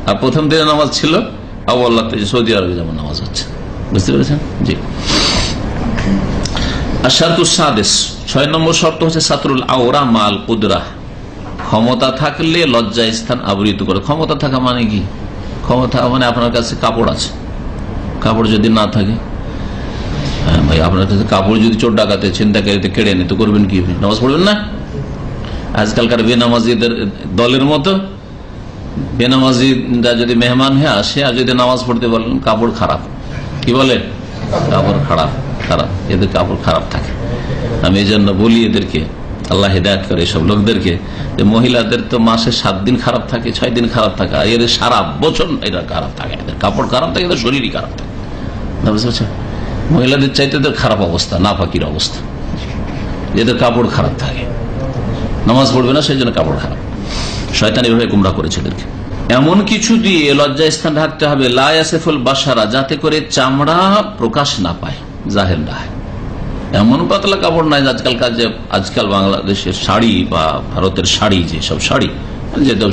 আর প্রথম দিনের নামাজ ছিল আউয়াল ওয়াক্তে, সৌদি আরবে যেমন নামাজ হচ্ছে। বুঝতে পেরেছেন? জি। আশ-শারতুস সাদিস, 6 নম্বর শর্ত হচ্ছে সাতরুল আওরা মাল কুদরা, ক্ষমতা থাকলে লজ্জা স্থান আবৃত করে। ক্ষমতা থাকা মানে কি? ক্ষমতা মানে আপনার কাছে কাপড় আছে, কাপড় যদি না থাকে, হ্যাঁ ভাই আপনার কাছে কাপড় যদি চোর ডাকাতে ছিনতাইকারীতে কেড়ে নিতে, তো করবেন কি? নামাজ পড়বেন না? আজকালকার বেনামাজিদের দলের মতো বেনামাজিরা যদি মেহমান হয়ে আসে আর যদি নামাজ পড়তে বলেন, কাপড় খারাপ, কি বলে? কাপড় খারাপ, এদের কাপড় খারাপ থাকে। আমি এই জন্য বলি এদেরকে, আল্লাহ হিদায়াত করে এসব লোকদেরকে, যে মহিলাদের তো মাসে 7 দিন খারাপ থাকে, 6 দিন খারাপ থাকে, আর এদের সারা বছর এরা খারাপ থাকে, এদের কাপড় খারাপ থাকে, এদের শরীরই খারাপ থাকে। মহিলাদের চাইতে এদের খারাপ অবস্থা, নাপাকির অবস্থা, এদের কাপড় খারাপ থাকে, নামাজ পড়বে না সেই জন্য কাপড় খারাপ। শয়তান এভাবে গুমরাহ করেছে এদেরকে। এমন কিছু দিয়ে লজ্জা স্থান ঢাকতে হবে, লা ইয়াসিফুল বাশারা, যাতে করে চামড়া প্রকাশ না পায়, জাহের না হয়। এমন পাতলা কাপড় নাই আজকাল বাংলাদেশের শাড়ি বা ভারতের শাড়ি, যে সব শাড়ি যেটাও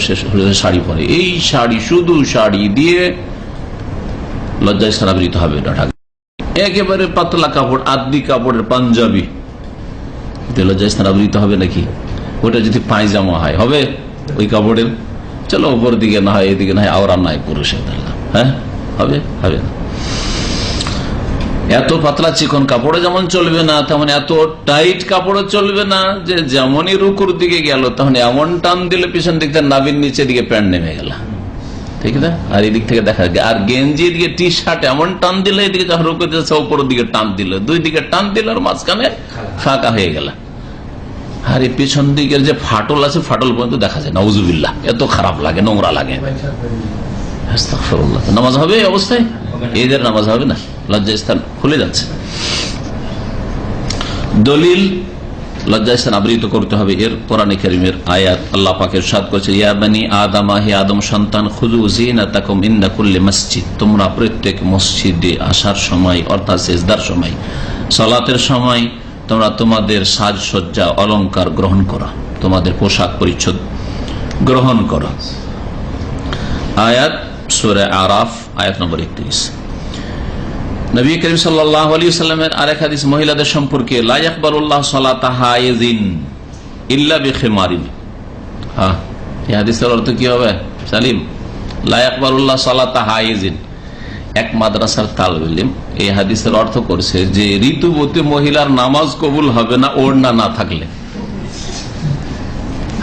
শাড়ি পরে, এই শাড়ি শুধু শাড়ি দিয়ে লজ্জা স্থান আবৃত হবে না, ঢাকা। একেবারে পাতলা কাপড়, আদি কাপড়ের পাঞ্জাবি, লজ্জা স্থান আবৃত হবে নাকি? ওটা যদি পায়জামা হয় হবে ওই কাপড়ের? চলো উপর দিকে না হয়, এদিকে না হয়, আওরা নাই পুরুষের, হ্যাঁ হবে? হবে না। এত পাতলা চিকন কাপড়ে যেমন চলবে না, তেমন এত টাইট কাপড়ও চলবে না যে যেমনই রুকুর দিকে গেল তখন এমন টান দিলে পিছন দিক থেকে নাভির নিচে দিকে প্যান্ট নেমে গেল, ঠিক না? আর এদিক থেকে দেখা যায়, আর গেঞ্জি দিকে টি শার্ট এমন টান দিলে এদিকে যখন রুকু দিচ্ছে উপরের দিকে টান দিল, 2 দিকে টান দিল, আর মাঝখানে ফাঁকা হয়ে গেল। আর এই পিছন দিকের যে ফাটল আছে, ফাটল পর্যন্ত দেখা যায়, নাউজুবিল্লাহ, এত খারাপ লাগে, নোংরা লাগে। আস্তাগফিরুল্লাহ। নামাজ হবে এই অবস্থায়? এদের নামাজ হবে না, লজ্জা স্থান খুলে যাচ্ছে। দলিল লজ্জাস্থান আবৃত করতে হবে। এর কোরআনে কারীমের আয়াত আল্লাহ পাক ইরশাদ করেছে, ইয়া বানি আদম, হে আদম সন্তান, খুযু যিনাতাকুম ইনদা কুল্লি মসজিদ, তোমরা প্রত্যেক মসজিদে আসার সময় অর্থাৎ সিজদার সময়, সালাতের সময় তোমরা তোমাদের সাজসজ্জা অলংকার গ্রহণ করো, তোমাদের পোশাক পরিচ্ছদ গ্রহণ করো। আয়াত সূরা আরাফ আয়াত নম্বর 31। নবী করিম সাল্লাল্লাহু আলাইহি ওয়াসাল্লামের আরেক হাদিস মহিলাদের সম্পর্কে, লা ইয়াকবালুল্লাহু সালাতা হাইজিন ইল্লা বিখিমারিন। এই হাদিসের অর্থ কি হবে সালিম? লা ইয়াকবালুল্লাহু সালাতা হাইজিন। এক মাদ্রাসার তালিব ইলম এই হাদিসের অর্থ করছে যে ঋতুবতী মহিলার নামাজ কবুল হবে না ওড়না না থাকলে।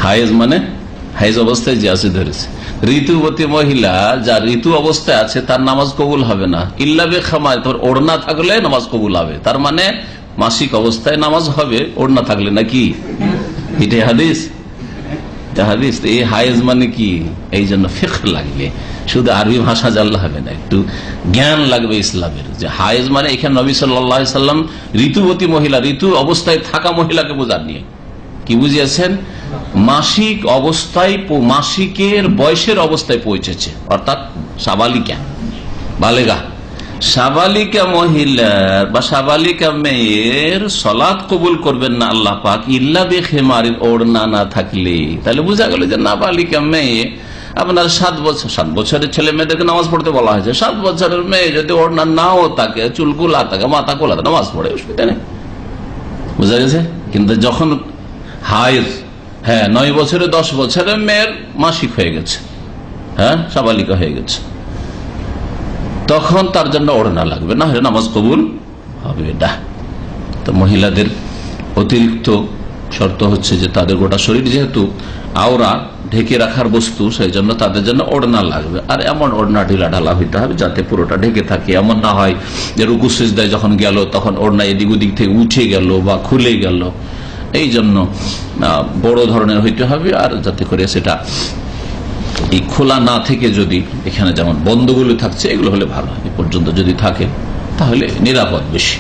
হাইজ মানে হাইজ অবস্থায় যে আছে ধরেছে, ঋতুবতী মহিলা যা ঋতু অবস্থায় আছে তার নামাজ কবুল হবে না ইল্লা বিখিমার, তোর ওড়না থাকলে নামাজ কবুল হবে। তার মানে মাসিক অবস্থায় নামাজ হবে ওড়না থাকলে, নাকি? এটাই হাদিস। হাদিস এই হাইজ মানে কি? এই জন্য ফিকহ লাগবে, শুধু আরবি ভাষা জানলে হবে না, একটু জ্ঞান লাগবে ইসলামের। যে হাইজ মানে এখানে নবী সাল্লাল্লাহু আলাইহি সাল্লাম ঋতুবতী মহিলা, ঋতু অবস্থায় থাকা মহিলাকে বোঝার নিয়ে কি বুঝিয়েছেন? মাসিক অবস্থায়, মাসিকের বয়সের অবস্থায় পৌঁছেছে, অর্থাৎ সাবালিকা, বালেগা। সাবালিকা মহিলার বা সাবালিকা মেয়ের সালাত কবুল করবেন না আল্লাহ পাক ইল্লা বিখিমারিন, ওড়না না থাকলে। তাহলে বোঝা গেল যে নাবালিকা মেয়ে, আপনার 7 বছর, 7 বছরের ছেলে মেয়েদেরকে নামাজ পড়তে বলা হয়েছে। 7 বছরের মেয়ে যদি ওড়না নাও থাকে, চুল খোলা থাকে, মাথা খোলা থাকে, নামাজ পড়ে, অসুবিধা নেই, বোঝা গেছে। কিন্তু যখন হাইজ, 9 বছরে 10 বছরের মেয়ের মাসিক হয়ে গেছে, সাবালিকা হয়ে গেছে, তখন তার জন্য ওড়না লাগবে, না হলে নামাজ কবুল হবে না। তো মহিলাদের অতিরিক্ত শর্ত হচ্ছে যে তাদের গোটা শরীর যেহেতু আওরা, ঢেকে রাখার বস্তু, সেই জন্য তাদের জন্য ওড়না লাগবে। আর এমন ওড়না ঢিলা ঢালা হইতে হবে যাতে পুরোটা ঢেকে থাকে, এমন না হয় যে রুকু সিজদায় যখন গেল তখন ওড়না এদিক ওদিক থেকে উঠে গেল বা খুলে গেল। এই জন্য বড় ধরনের হইতে হবে, আর যাতে করে সেটা এই খোলা না থেকে, যদি এখানে যেমন বন্ধগুলো থাকছে এগুলো হলে ভালো, এ পর্যন্ত যদি থাকে তাহলে নিরাপদ বেশি।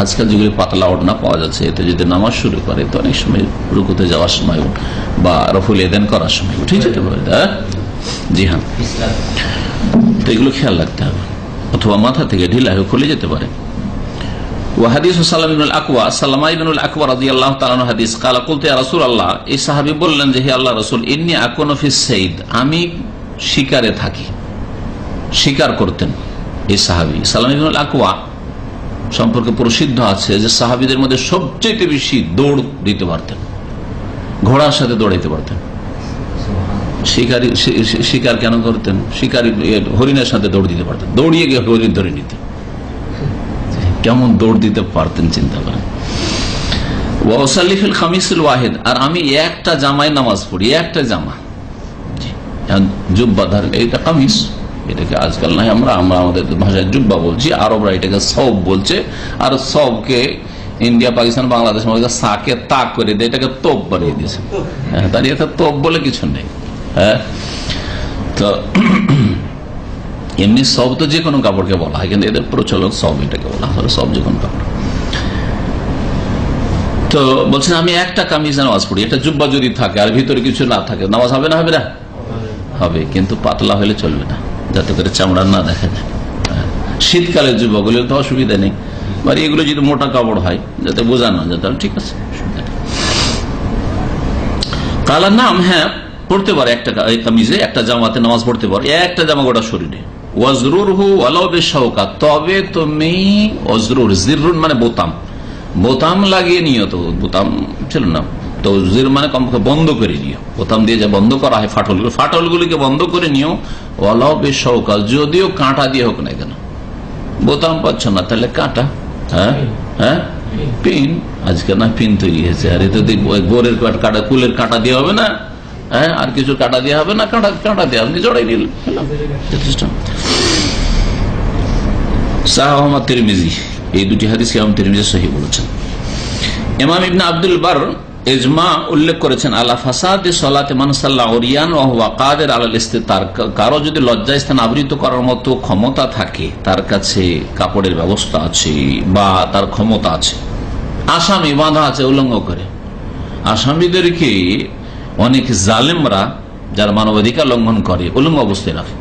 আজকাল যেগুলি পাতলা ওড়না পাওয়া যাচ্ছে, এতে যদি নামাজ শুরু করে তো অনেক সময় রুকুতে যাওয়ার সময় বা রফুল এদেন করার সময় উঠে যেতে পারে। জি হ্যাঁ, তো এগুলো খেয়াল রাখতে হবে, অথবা মাথা থেকে ঢিলা হয়ে খুলে যেতে পারে। বললেন যে হে আল্লাহ রাসূল, ইন্নী আকুনু ফিস সাইদ, আমি শিকারে থাকি, শিকার করতেন। এই সাহাবী সালাম ইবনুল আকওয়া সম্পর্কে প্রসিদ্ধ আছে যে সাহাবীদের মধ্যে সবচেয়ে বেশি দৌড় দিতে পারতেন, ঘোড়ার সাথে দৌড়াইতে পারতেন। শিকার কেন করতেন? শিকারী হরিণের সাথে দৌড় দিতে পারতেন, দৌড়িয়ে গিয়ে হরিণ ধরে নিতেন। কেমন দৌড় দিতে পারতেন চিন্তা করেন। ওয়াসাল্লিফিল খামিসুল ওয়াহিদ, আর আমি একটা জামায় নামাজ পড়ি, একটা জামা, জুব্বা ধরেন, এটা কামিজ, এটাকে আজকাল নাই আমরা আমাদের ভাষায় জুব্বা বলছি, আরবরা এটাকে সব বলছে। আর সবকে ইন্ডিয়া, পাকিস্তান, বাংলাদেশ সাকে তাক করে দেয়, এটাকে তোপ বানিয়ে দিয়েছে। তার এতে তোপ বলে কিছু নেই। তো এমনি সব তো যে কোনো কাপড়কে বলা হয়, কিন্তু এদের প্রচলন সব, এটাকে বলা হয় সব যে কোনো কাপড়। তো বলছেন আমি একটা কামিজে নামাজ পড়ি, একটা জুব্বা যদি থাকে আর ভিতরে কিছু না থাকে, নামাজ হবে না? হবে না, হবে, কিন্তু পাতলা হলে চলবে না, যাতে করে চামড়া না দেখা যায়। শীতকালের জুব্বাগুলো তো অসুবিধা নেই, বা এগুলো যদি মোটা কাপড় হয় যাতে বোঝা না যায়, তাহলে ঠিক আছে, অসুবিধা নেই। কালার নাম, হ্যাঁ পড়তে পারে, একটা কামিজে একটা জামাতে নামাজ পড়তে পারে, একটা জামা গোটা শরীরে। ওয়াজরুরহু ওয়ালাউ বিশাওকা, তবে তুমি ওয়াজরুর, জিররুন মানে বোতাম, বোতাম লাগিয়ে নিও। তো বোতাম ছিল না, তো জির মানে কমপক্ষে বন্ধ করে নিও, বোতাম দিয়ে যা বন্ধ করা হয় ফাটলগুলো, ফাটলগুলিকে বন্ধ করে নিও। ওয়ালাউ বিশাওকা, যদিও কাঁটা দিয়ে হোক না কেন, বোতাম পাচ্ছ না তাহলে কাঁটা, পিন, আজকে না পিন তৈরি হয়েছে, আর এতে গোরের কাঁটা, কুলের কাঁটা দিয়ে হবে না, আর কিছু কাঁটা দিয়ে হবে না, কাঁটা দিয়ে আপনি জড়াই নিল, যথেষ্ট। সাহিহ তিরমিজি, এই দুটি হাদিস ইমাম তিরমিজি সহিহ বলেছেন। ইমাম ইবনে আব্দুল বার ইজমা উল্লেখ করেছেন, আলা ফাসাদি সালাতে মান সাল্লা উরিয়ান ওয়া হুয়া কাদির আলাল ইস্তিতার, কারো যদি লজ্জাস্থান আবৃত করার মতো ক্ষমতা থাকে, তার কাছে কাপড়ের ব্যবস্থা আছে বা তার ক্ষমতা আছে, আসামি বাঁধা আছে উলঙ্গ করে, আসামিদেরকে অনেক জালেমরা যারা মানবাধিকার লঙ্ঘন করে উলঙ্গ অবস্থায় রাখে,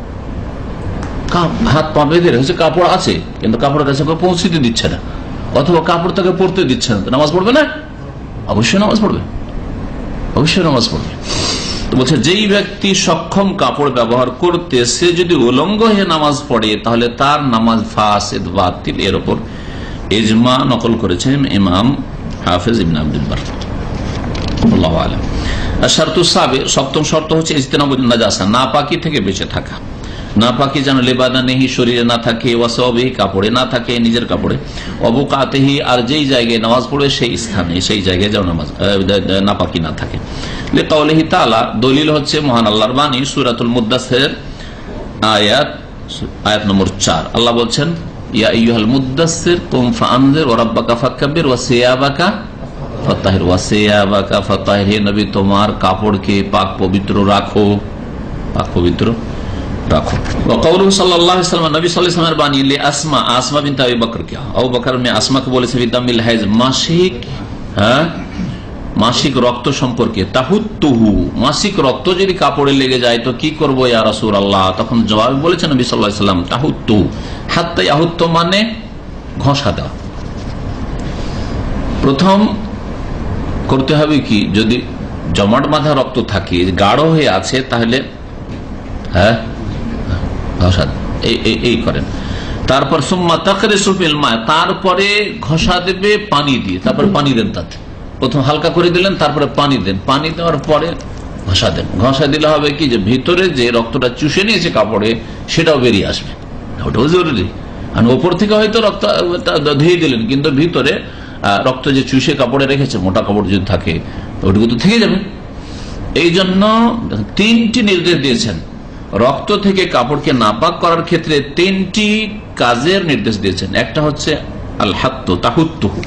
হাত পা বেঁধে রেখেছে, কাপড় আছে কিন্তু কাপড়ের কাছে পৌঁছতে দিচ্ছে না, অথবা কাপড় তাকে পড়তে দিচ্ছে না, নামাজ পড়বে না? অবশ্যই নামাজ পড়বে, অবশ্যই নামাজ পড়বে। তো বলছে যেই ব্যক্তি সক্ষম কাপড় ব্যবহার করতে সে যদি উলঙ্গ হয়ে নামাজ পড়ে তাহলে তার নামাজ ফাসিদ বাতিল। এর উপর ইজমা নকল করেছেন ইমাম হাফেজ ইবনে আব্দুল বার। আল্লাহু আ'লাম। আর শর্তুস সাবির, সপ্তম শর্ত হচ্ছে ইজতিনাবুন নাজাসা, নাপাকি থেকে বেঁচে থাকা। নাপাকি যেন লেবাদানেহি, শরীরে না থাকে, ওয়াসাবিহি, কাপড়ে না থাকে, নিজের কাপড়ে, অবুকাতেহি, আর যেই জায়গায় নামাজ পড়বে সেই স্থানে সেই জায়গায় যেন নাপাকি না থাকে। লিকাউলিহি তাআলা, দলিল হচ্ছে মহান আল্লাহর বাণী সূরাতুল মুদ্দাসসির আয়াত নম্বর 4। আল্লাহ বলছেন ইয়া আইয়ুহাল মুদ্দাসসির কুম ফাআনজির ওয়া রাব্বাকা ফাকাব্বির ওয়া সিয়াবাকা ফাতাহির। ওয়া সিয়াবাকা ফাতাহির, হে নবী তোমার কাপড়কে পাক পবিত্র রাখো, পাক পবিত্র রাখো। ওয়া কাউলুহু সাল্লাল্লাহু আলাইহি ওয়াসাল্লাম, নবী সাল্লাল্লাহু আলাইহি ওয়াসাল্লামের বাণী লি আসমা, আসমা বিনতে আবি বকর কে, আবু বকর মে আসমাকে বলেছে বিদামিল হাইজ, মাসিক, মাসিক রক্ত সম্পর্কে, তাহুত্তুহু, মাসিক রক্ত যদি কাপড়ে লেগে যায় তো কি করবো ইয়া রাসূলুল্লাহ? তখন জবাবে বলেছেন নবী সাল্লাল্লাহু আলাইহি ওয়াসাল্লাম তাহুত্তুহু, হাত্তা ইয়াহুত্তু মানে ঘষা দেওয়া। প্রথম করতে হবে কি, যদি জমাট বাঁধা রক্ত থাকে, গাঢ় হয়ে আছে, তাহলে ঘষা এই করেন। তারপর সুম্মা তাকরিসু ফিল মা, তারপরে ঘষা দেবে পানি দিয়ে, তারপর পানি দেন তাতে। প্রথম হালকা করে দিলেন, তারপরে পানি দেন, পানি দেওয়ার পরে ঘষা দেন। ঘষা দিলে হবে কি, যে ভিতরে যে রক্তটা চুষে নিয়েছে কাপড়ে সেটাও বেরিয়ে আসবে, ওটাও জরুরি। আর ওপর থেকে হয়তো রক্ত ধুয়ে দিলেন, কিন্তু ভিতরে রক্ত যে চুষে কাপড়ে রেখেছে, মোটা কাপড় যদি থাকে ওটুকু তো থেকে যাবে। এই জন্য 3টি নির্দেশ দিয়েছেন। রক্ত থেকে কাপড়কে নাপাক করার ক্ষেত্রে 3টি কাজের নির্দেশ দিয়েছেন। একটা হচ্ছে আল হাত্তু তাহুত্তুহু,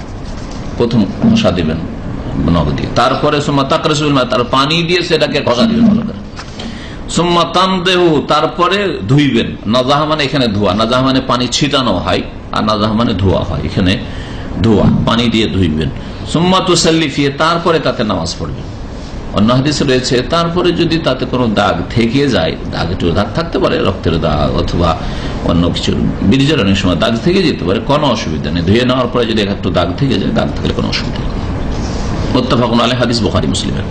প্রথম ঘষা দিবেন নখ দিয়ে, তারপরে সুম্মা তাকরিসু ফিল মা, তার পানি দিয়ে সেটাকে ঘষা দিবেন ভালো করে, সুম্মা তানদেহু, তারপরে ধুইবেন। নাজাহা মানে এখানে ধোয়া, নাজাহা মানে পানি ছিটানো হয়, আর নাজাহা মানে ধোয়া হয়, এখানে ধোয়া, পানি দিয়ে ধুইবেন। সুম্মা তুসাল্লি ফিহি, তারপরে তাতে নামাজ পড়বেন। অন্য হাদিসে রয়েছে তারপরে যদি তাতে কোনো দাগ থেকে যায়, দাগ একটু দাগ থাকতে পারে, রক্তের দাগ অথবা অন্য কিছুর, বীর্যের অনেক সময় দাগ থেকে যেতে পারে, কোনো অসুবিধা নেই। ধুয়ে নেওয়ার পরে যদি একটু দাগ থেকে যায়, দাগ থাকলে কোনো অসুবিধা নেই। মুত্তাফাকুন আলাইহি, হাদিস বুখারী মুসলিমের।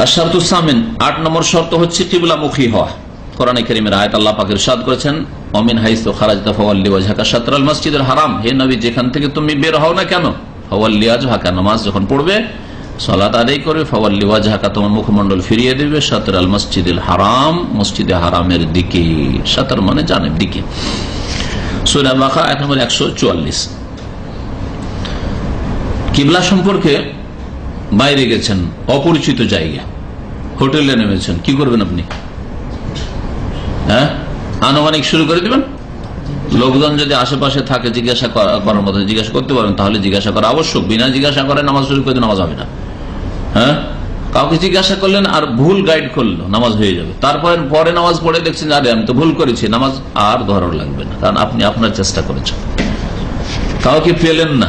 আর শর্তুস সামিন, 8 নম্বর শর্ত হচ্ছে কিবলামুখী হওয়া। কোরআনে কারীমের আয়াত আল্লাহ পাক ইরশাদ করেছেন অমিন হাইসু খারাজতা ফাওয়াল্লি ওয়াজহাকা শাতরাল মাসজিদুল হারাম, হে নবী যেখান থেকে তুমি বের হও না কেন, ফাওয়াল্লি ওয়াজহাকা, নামাজ যখন পড়বে, সালাত আদায় করবে, ফাওয়াল্লি ওয়াজহাকা, তোমার মুখমণ্ডল ফিরিয়ে দেবে, শাতরাল মাসজিদুল হারাম, মসজিদে হারামের দিকে। শাতর মানে জানেব, দিকে। সূরা বাকারা আয়াত নম্বর 144। কিবলা সম্পর্কে বাইরে গেছেন, অপরিচিত জায়গা, হোটেলে নেমেছেন, কি করবেন আপনি? আনুমানিক শুরু করে দিবেন। লোকজন যদি আশেপাশে থাকে জিজ্ঞাসা করার মতো জিজ্ঞাসা করতে পারেন, তাহলে জিজ্ঞাসা করা আবশ্যক। বিনা জিজ্ঞাসা করে নামাজ শুরু করে নামাজ হবে না। কাউকে জিজ্ঞাসা করলেন আর ভুল গাইড করলো, নামাজ হয়ে যাবে। তারপরে পরে নামাজ পড়ে দেখছেন আরে আমি তো ভুল করেছি, নামাজ আর ধরার লাগবে না, কারণ আপনি আপনার চেষ্টা করেছেন। কাউকে পেলেন না,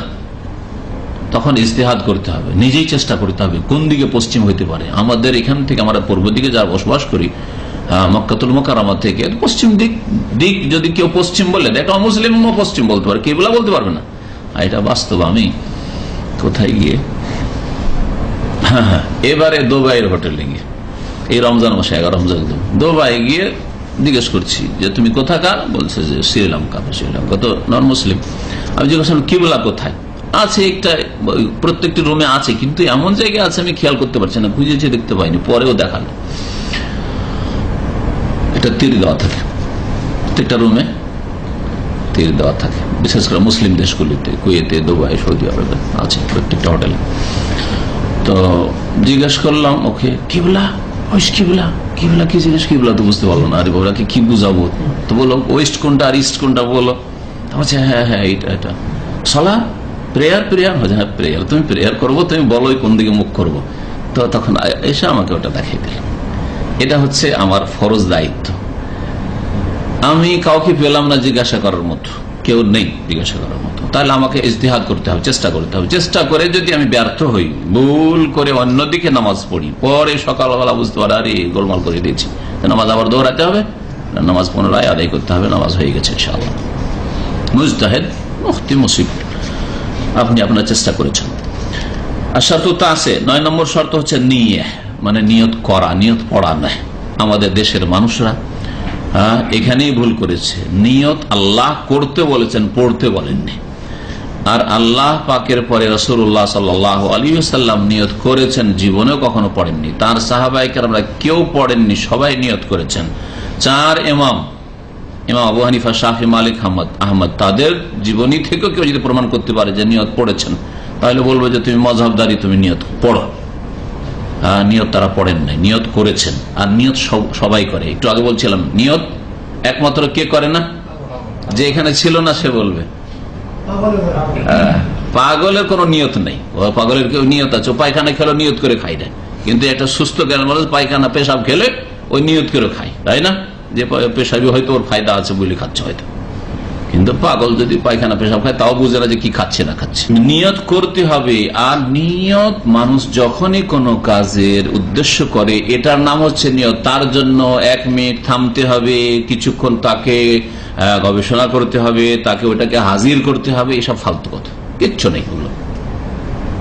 তখন ইজতিহাদ করতে হবে, নিজেই চেষ্টা করতে হবে কোন দিকে পশ্চিম হইতে পারে। আমাদের এখান থেকে, আমরা পূর্ব দিকে যা বসবাস করি, মক্কাতুল মুকাররমা থেকে পশ্চিম দিক যদি কেউ পশ্চিম বলে, এটা মুসলিম পশ্চিম বলতে পারে, কিবলা বলতে পারবে না। এটা বাস্তব। আমি কোথায় গিয়ে, এবারে দুবাইয়ের হোটেলে গিয়ে, এই রমজান মাসে 11 রমজান, দুবাই গিয়ে জিজ্ঞেস করছি যে তুমি কোথাকার? বলছে যে শ্রীলঙ্কা। শ্রীলঙ্কা তো নন মুসলিম। আমি জিজ্ঞেস করলাম কিবলা কোথায়? আছে একটা, প্রত্যেকটি রুমে আছে, কিন্তু এমন জায়গায় আছে আমি খেয়াল করতে পারছি না, খুঁজেছি দেখতে পাইনি, পরেও দেখালো। এটা তীর দেওয়া থাকে, প্রত্যেকটা রুমে তীর দেওয়া থাকে, বিশেষ করে মুসলিম দেশগুলিতে, কুয়েতে, দুবাই, সৌদি আরবে আছে প্রত্যেকটা হোটেলে। তো জিজ্ঞেস করলাম ওকে, কিবলা কিবলা কিবলা কি জিনিস? কিবলা তো বুঝতে পারলো না। আরে বাবুরাকে কি বুঝাবো? তো বলো ওয়েস্ট কোনটা আর ইস্ট কোনটা বলো। বলছে হ্যাঁ হ্যাঁ এটা সালা, প্রেয়ার হ্যাঁ প্রেয়ার, তুমি প্রেয়ার করবো, তুমি বলো কোন দিকে মুখ করবো। তো তখন এসে আমাকে ওটা দেখিয়ে দিল। এটা হচ্ছে আমার ফরজ দায়িত্ব। আমি কাউকে পেলাম না জিজ্ঞাসা করার মতো, কেউ নেই জিজ্ঞাসা করার মতো। তাহলে আমাকে ইজতিহাদ করতে হবে, চেষ্টা করতে হবে। চেষ্টা করে যদি আমি ব্যর্থ হই, ভুল করে অন্যদিকে নামাজ পড়ি, পরে সকালবেলা বুঝতে পারে আরে গোলমাল করে দিয়েছি, নামাজ আবার দৌড়াতে হবে, নামাজ পুনরায় আদায় করতে হবে, নামাজ হয়ে গেছে ইনশাআল্লাহ। মুজতাহিদ মুফতি মুসিব, আপনি আপনার চেষ্টা করেছেন। আর শর্ত আছে, 9 নম্বর শর্ত হচ্ছে নিয়ত, মানে নিয়ত করা, নিয়ত পড়া নয়। আমাদের দেশের মানুষরা এখানেই ভুল করেছে। নিয়ত আল্লাহ করতে বলেছেন, পড়তে বলেননি। আর আল্লাহ পাকের পরে রাসূলুল্লাহ সাল্লাল্লাহু আলাইহি ওয়াসাল্লাম নিয়ত করেছেন, জীবনেও কখনো পড়েননি। তার সাহাবায়ে কেরামরা কেউ পড়েননি, সবাই নিয়ত করেছেন। 4 ইমাম আবু হানিফা, শাফি, মালিক, আহমদ, তাদের জীবনী থেকেও কেউ যদি প্রমাণ করতে পারে যে নিয়ত পড়েছেন, তাহলে বলবো যে তুমি মাযহাবদারি, তুমি নিয়ত পড়ো। নিয়ত তারা পড়েন নাই, নিয়ত করেছেন। আর নিয়ত সবাই করে। একটু আগে বলছিলাম নিয়ত একমাত্র কে করে না? যে এখানে ছিল না সে বলবে। পাগলের কোনো নিয়ত নেই, পাগলের কেউ নিয়ত আছে, পায়খানা খেলে নিয়ত করে খাই না। কিন্তু একটা সুস্থ জ্ঞান মানুষ পায়খানা পেশাব খেলে ওই নিয়ত করে খায়, তাই না? যে পেশাবি হয়তো ওর ফায়দা আছে বলে খাচ্ছে হয়তো, কিন্তু পাগল যদি পায়খানা পেশাব খায় তাও বুঝে না যে কি খাচ্ছে না খাচ্ছে। নিয়ত করতে হবে। আর নিয়ত মানুষ যখনই কোনো কাজের উদ্দেশ্য করে, এটার নাম হচ্ছে নিয়ত। তার জন্য 1 মিনিট থামতে হবে, কিছুক্ষণ তাকে গবেষণা করতে হবে, তাকে ওটাকে হাজির করতে হবে, এসব ফালতু কথা, কিচ্ছু নেই ওগুলো।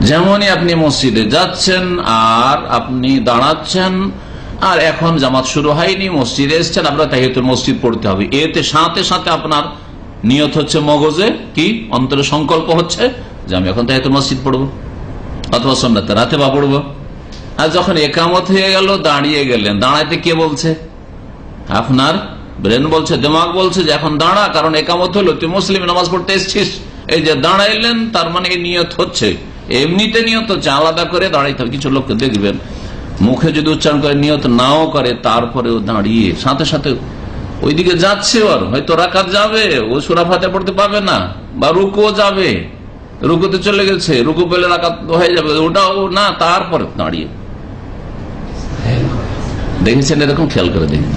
যেমনই আপনি মসজিদে যাচ্ছেন আর আপনি দাঁড়াচ্ছেন, আর এখন জামাত শুরু হয়নি, মসজিদে এসছেন, আপনার তাহিয়াতুল মসজিদ পড়তে হবে। এতে সাথে সাথে আপনার নিয়ত হচ্ছে, মগজে কি অন্তরে সংকল্প হচ্ছে যে আমি এখন তাহিয়াতুল মসজিদ পড়বো, অথবা সুন্নাতে রাতে বা পড়বো। আর যখন একামত হয়ে গেল, দাঁড়িয়ে গেলেন, দাঁড়াইতে কে বলছে? আপনার ব্রেন বলছে, দিমাগ বলছে যে এখন দাঁড়া, কারণ একামত হলো, তুই মুসলিম নামাজ পড়তে এসছিস। এই যে দাঁড়াইলেন, তার মানে এই নিয়ত হচ্ছে, এমনিতে নিয়ত হচ্ছে, আলাদা করে দাঁড়াইতে হবে। কিছু লোককে দেখবেন মুখে যদি উচ্চারণ করে, নিয়ত নাও করে, তারপরেও দাঁড়িয়ে সাথে সাথে ওইদিকে যাচ্ছে, ওর হয়তো রাকাত যাবে, ও সূরা ফাতিহা পড়তে পাবে না, বা রুকুও যাবে, রুকুতে চলে গেছে, রুকু পেলে রাকাত হয়ে যাবে, ওটাও না, তারপরে দাঁড়িয়ে। দেখেছেন এরকম? খেয়াল করে দেখেন,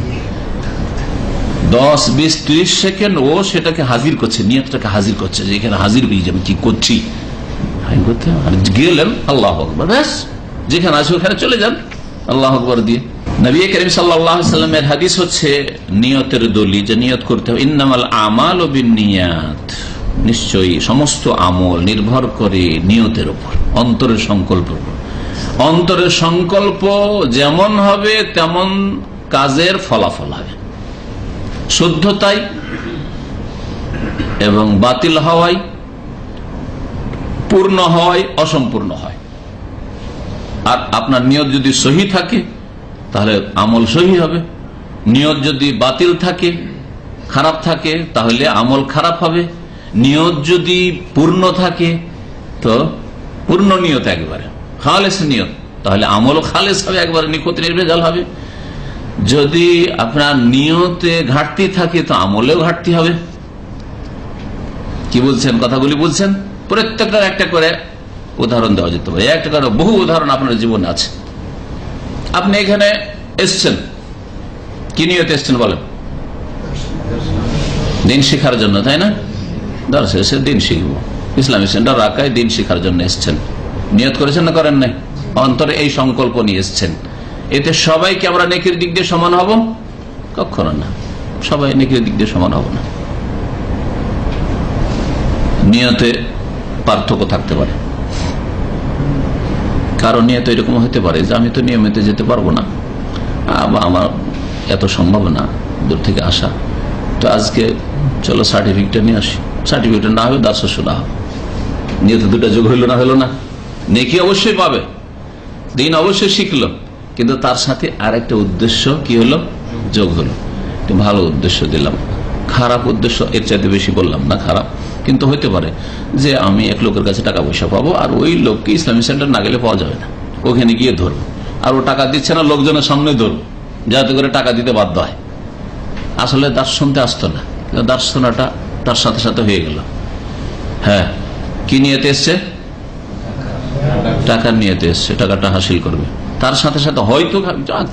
10, 20, 30 সেকেন্ড ও সেটাকে হাজির করছে, নিয়তটাকে হাজির করছে, যে এখানে হাজির হয়ে যাবে, কি করছি গেলেন, আল্লাহু আকবার, ব্যাস যেখানে আছে ওখানে চলে যান আল্লাহু আকবার দিয়ে। নবী করিম সাল্লাল্লাহু আলাইহি ওয়াসাল্লামের হাদিস হচ্ছে নিয়তের দলিল, যে নিয়ত করতে হবে। ইন্নামাল আমালু বিন্নিয়াত, নিশ্চয়ই সমস্ত আমল নির্ভর করে নিয়তের উপর, অন্তরের সংকল্পের উপর। অন্তরের সংকল্প যেমন হবে তেমন কাজের ফলাফল হবে। শুদ্ধতাই এবং বাতিল হওয়াই, পূর্ণ হওয়াই, অসম্পূর্ণ হয়। আর আপনার নিয়ত যদি সহি থাকে তাহলে আমল সহি হবে। নিয়ত যদি বাতিল থাকে, খারাপ থাকে, তাহলে আমল খারাপ হবে। নিয়ত যদি পূর্ণ থাকে, তো পূর্ণ নিয়ত একবারে খালেস নিয়ত, তাহলে আমল খালেস হবে, একবারে নিখুঁত নির্ভেজাল হবে। যদি আপনার নিয়তে ঘাটতি থাকে, তো আমলেও ঘাটতি হবে। কি বলছেন? কথাগুলি বলছেন, প্রত্যেকটার একটা করে উদাহরণ দেওয়া যেতে পারে। একটা করে বহু উদাহরণ আপনার জীবনে আছে। আপনি এখানে এসছেন, কি নিয়তে এসছেন বলেন? দিন শিখার জন্য, তাই না? দর্শক এসে দিন শিখবো, ইসলামিক সেন্টার রাখায় দিন শিখার জন্য এসছেন। নিয়ত করেছেন না করেন নাই? অন্তরে এই সংকল্প নিয়ে এসছেন। এতে সবাইকে আমরা নেকির দিক দিয়ে সমান হব? কখনো না, সবাই নেকির দিক দিয়ে সমান হব না। নিয়তে পার্থক্য থাকতে পারে। কারণ নিয়ত এরকম হতে পারে যে আমি তো নিয়মিত যেতে পারবো না, আমার এত সম্ভব না, দূর থেকে আসা, তো আজকে চলো সার্টিফিকেট নিয়ে আসি। সার্টিফিকেট না হবে দাস শোনা হবে। নিয়ত দুটা যোগ হইলো না, হলো না? নেকি অবশ্যই পাবে, দিন অবশ্যই শিখলো, কিন্তু তার সাথে আর একটা উদ্দেশ্য কি হলো? যোগ হলো। ভালো উদ্দেশ্য দিলাম, খারাপ উদ্দেশ্য এর চাইতে বেশি বললাম না, খারাপ। কিন্তু হতে পারে যে আমি এক লোকের কাছে টাকা পয়সা পাবো, আর ওই লোককে ইসলামিক সেন্টার না গেলে পাওয়া যাবে না, ওখানে গিয়ে ধরবো, আর ও টাকা দিচ্ছে না, লোকজনের সামনে ধরবো, যাতে করে টাকা দিতে বাধ্য হয়। আসলে দাস শুনতে আসতো না, দাস শোনাটা তার সাথে সাথে হয়ে গেল। হ্যাঁ, কি নিয়তে এসছে? টাকা নিয়তে এসছে, টাকাটা হাসিল করবে। তার সাথে সাথে হয়তো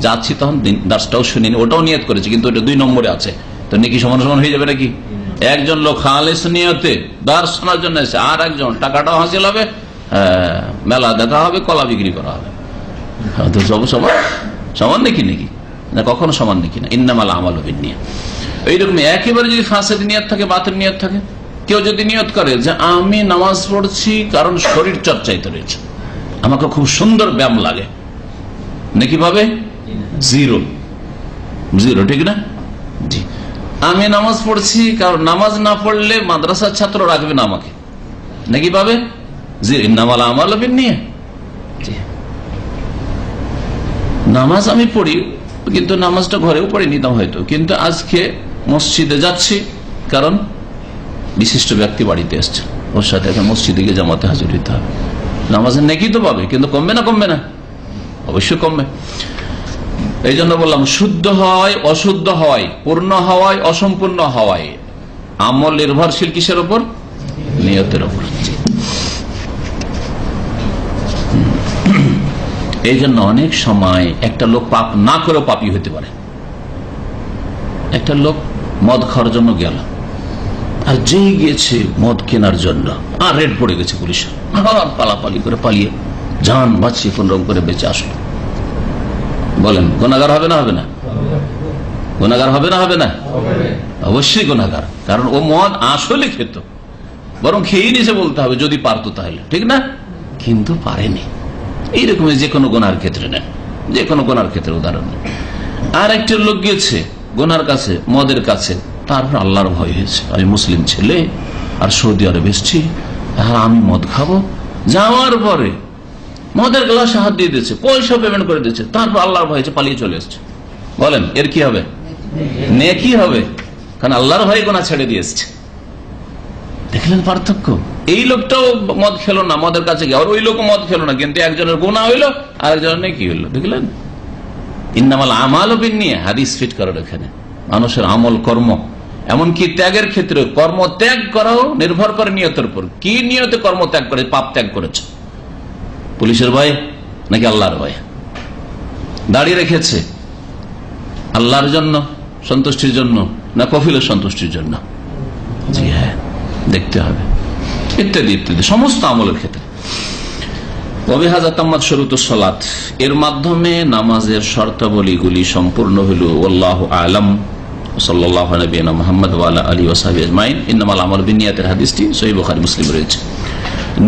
যাচ্ছি তখন দাসটাও শুনিনি, ওটাও নিয়ত করেছে, কিন্তু ওটা 2 নম্বরে আছে। তো নাকি সমান সমান হয়ে যাবে নাকি? একজন লোক খালেস নিয়তে দার্স শোনার জন্য এসে, আর একজন টাকাটাও হাসিল হবে, মেলা দেখা হবে, কলা বিক্রি করা হবে, তো সব সমান সমান নাকি নাকি না? কখনো সমান নাকি না। ইন্নামাল আমালু বিন্নিয়াত। এইরকম একেবারে যদি ফাসেদ নিয়ত থাকে, বাতিল নিয়ত থাকে, কেউ যদি নিয়ত করে যে আমি নামাজ পড়ছি কারণ শরীর চর্চাইতে রয়েছে, আমাকে খুব সুন্দর ব্যায়াম লাগে, নাকি পাবে? জিরো জিরো, ঠিক না? জি। আমি নামাজ পড়ছি কারণ নামাজ না পড়লে মাদ্রাসার ছাত্র রাখবে না আমাকে, নাকি পাবে? জি। ইন্নামাল আমালু বিন্নিয়াত। জি। নামাজ আমি পড়ি, কিন্তু নামাজটা ঘরেও পড়ে নিতাম হয়তো, কিন্তু আজকে মসজিদে যাচ্ছি কারণ বিশিষ্ট ব্যক্তি বাড়িতে এসছে, ওর সাথে এখন মসজিদে গিয়ে জামাতে হাজির হইতে হবে। নামাজের নেকি তো পাবে, কিন্তু কমবে না? কমবে না, অবশ্যই কমবে। এই জন্য বললাম, শুদ্ধ হয় অশুদ্ধ হয়, পূর্ণ হওয়ায় অসম্পূর্ণ হওয়ায় আমল নির্ভরশীল কিসের উপর? নিয়তের উপর। এই জন্য অনেক সময় একটা লোক পাপ না করেও পাপী হতে পারে। একটা লোক মদ খাওয়ার জন্য গেল, আর যেই গিয়েছে মদ কেনার জন্য, আর রেড পড়ে গেছে পুলিশ, পালাপালি করে পালিয়ে জান বাঁচিয়ে কোন রকম করে বেঁচে আসলো, বলেন গুনাহগার হবে না? হবে না? গুনাহগার হবে না? হবে না? অবশ্যই গুনাহগার। কারণ ও মদ আসলে খেত, বরং খেয়ে নিয়েছে বলতে হবে যদি পারতো তাহলে, ঠিক না? কিন্তু পারেনি। এইরকম যে কোনো গুনার ক্ষেত্রে নেন, যে কোনো গুনার ক্ষেত্রে উদাহরণ নেন। আর একটা লোক গিয়েছে গুনার কাছে, মদের কাছে, তারপর আল্লাহর ভয় হয়েছে, আমি মুসলিম ছেলে আর সৌদি আরব এসেছি, আর আমি মদ খাবো। যাওয়ার পরে মদের গ্লাসে হাত দিয়ে দিয়েছে, পয়সা পেমেন্ট করে দিয়েছে, তারপর আল্লাহর ভয় হয়েছে, পালিয়ে চলে এসছে। বলেন এর কি হবে? নেকি হবে, কারণ আল্লাহর ভয়ে গুনাহ ছেড়ে দিয়ে এসছে। দেখলেন পার্থক্য? এই লোকটাও মদ খেলো না, মদের কাছে গিয়ে, আর ওই লোকও মদ খেলো না, কিন্তু একজনের গুনাহ হইলো আর একজনের নেকি হইলো। দেখলেন? ইন্নামাল আমালু বিন্নিয়াত, হাদিস ফিট করার এখানে মানুষের আমল কর্ম, এমনকি ত্যাগের ক্ষেত্রে কর্ম ত্যাগ করাও নির্ভর করে নিয়তের উপর। কি নিয়তে কর্ম ত্যাগ করে, পাপ ত্যাগ করেছে? পুলিশের ভয়ে নাকি আল্লাহর ভয়ে? দাড়ি রেখেছে আল্লাহর জন্য সন্তুষ্টির জন্য না কফিলের সন্তুষ্টির জন্য? জি হ্যাঁ, দেখতে হবে। ইত্যাদি ইত্যাদি সমস্ত আমলের ক্ষেত্রে। এর মাধ্যমে নামাজের শর্তাবলীগুলি সম্পূর্ণ হইল। আল্লাহু আ'লাম। সাল্লাল্লাহু নবিয়িনা মুহাম্মদ ওয়া আলা আলিহি ওয়া সাহবিহি আজমাইন। ইন্নামাল আমালু বিন্নিয়াতের হাদিসটি সহিহ বুখারী মুসলিম রয়েছে।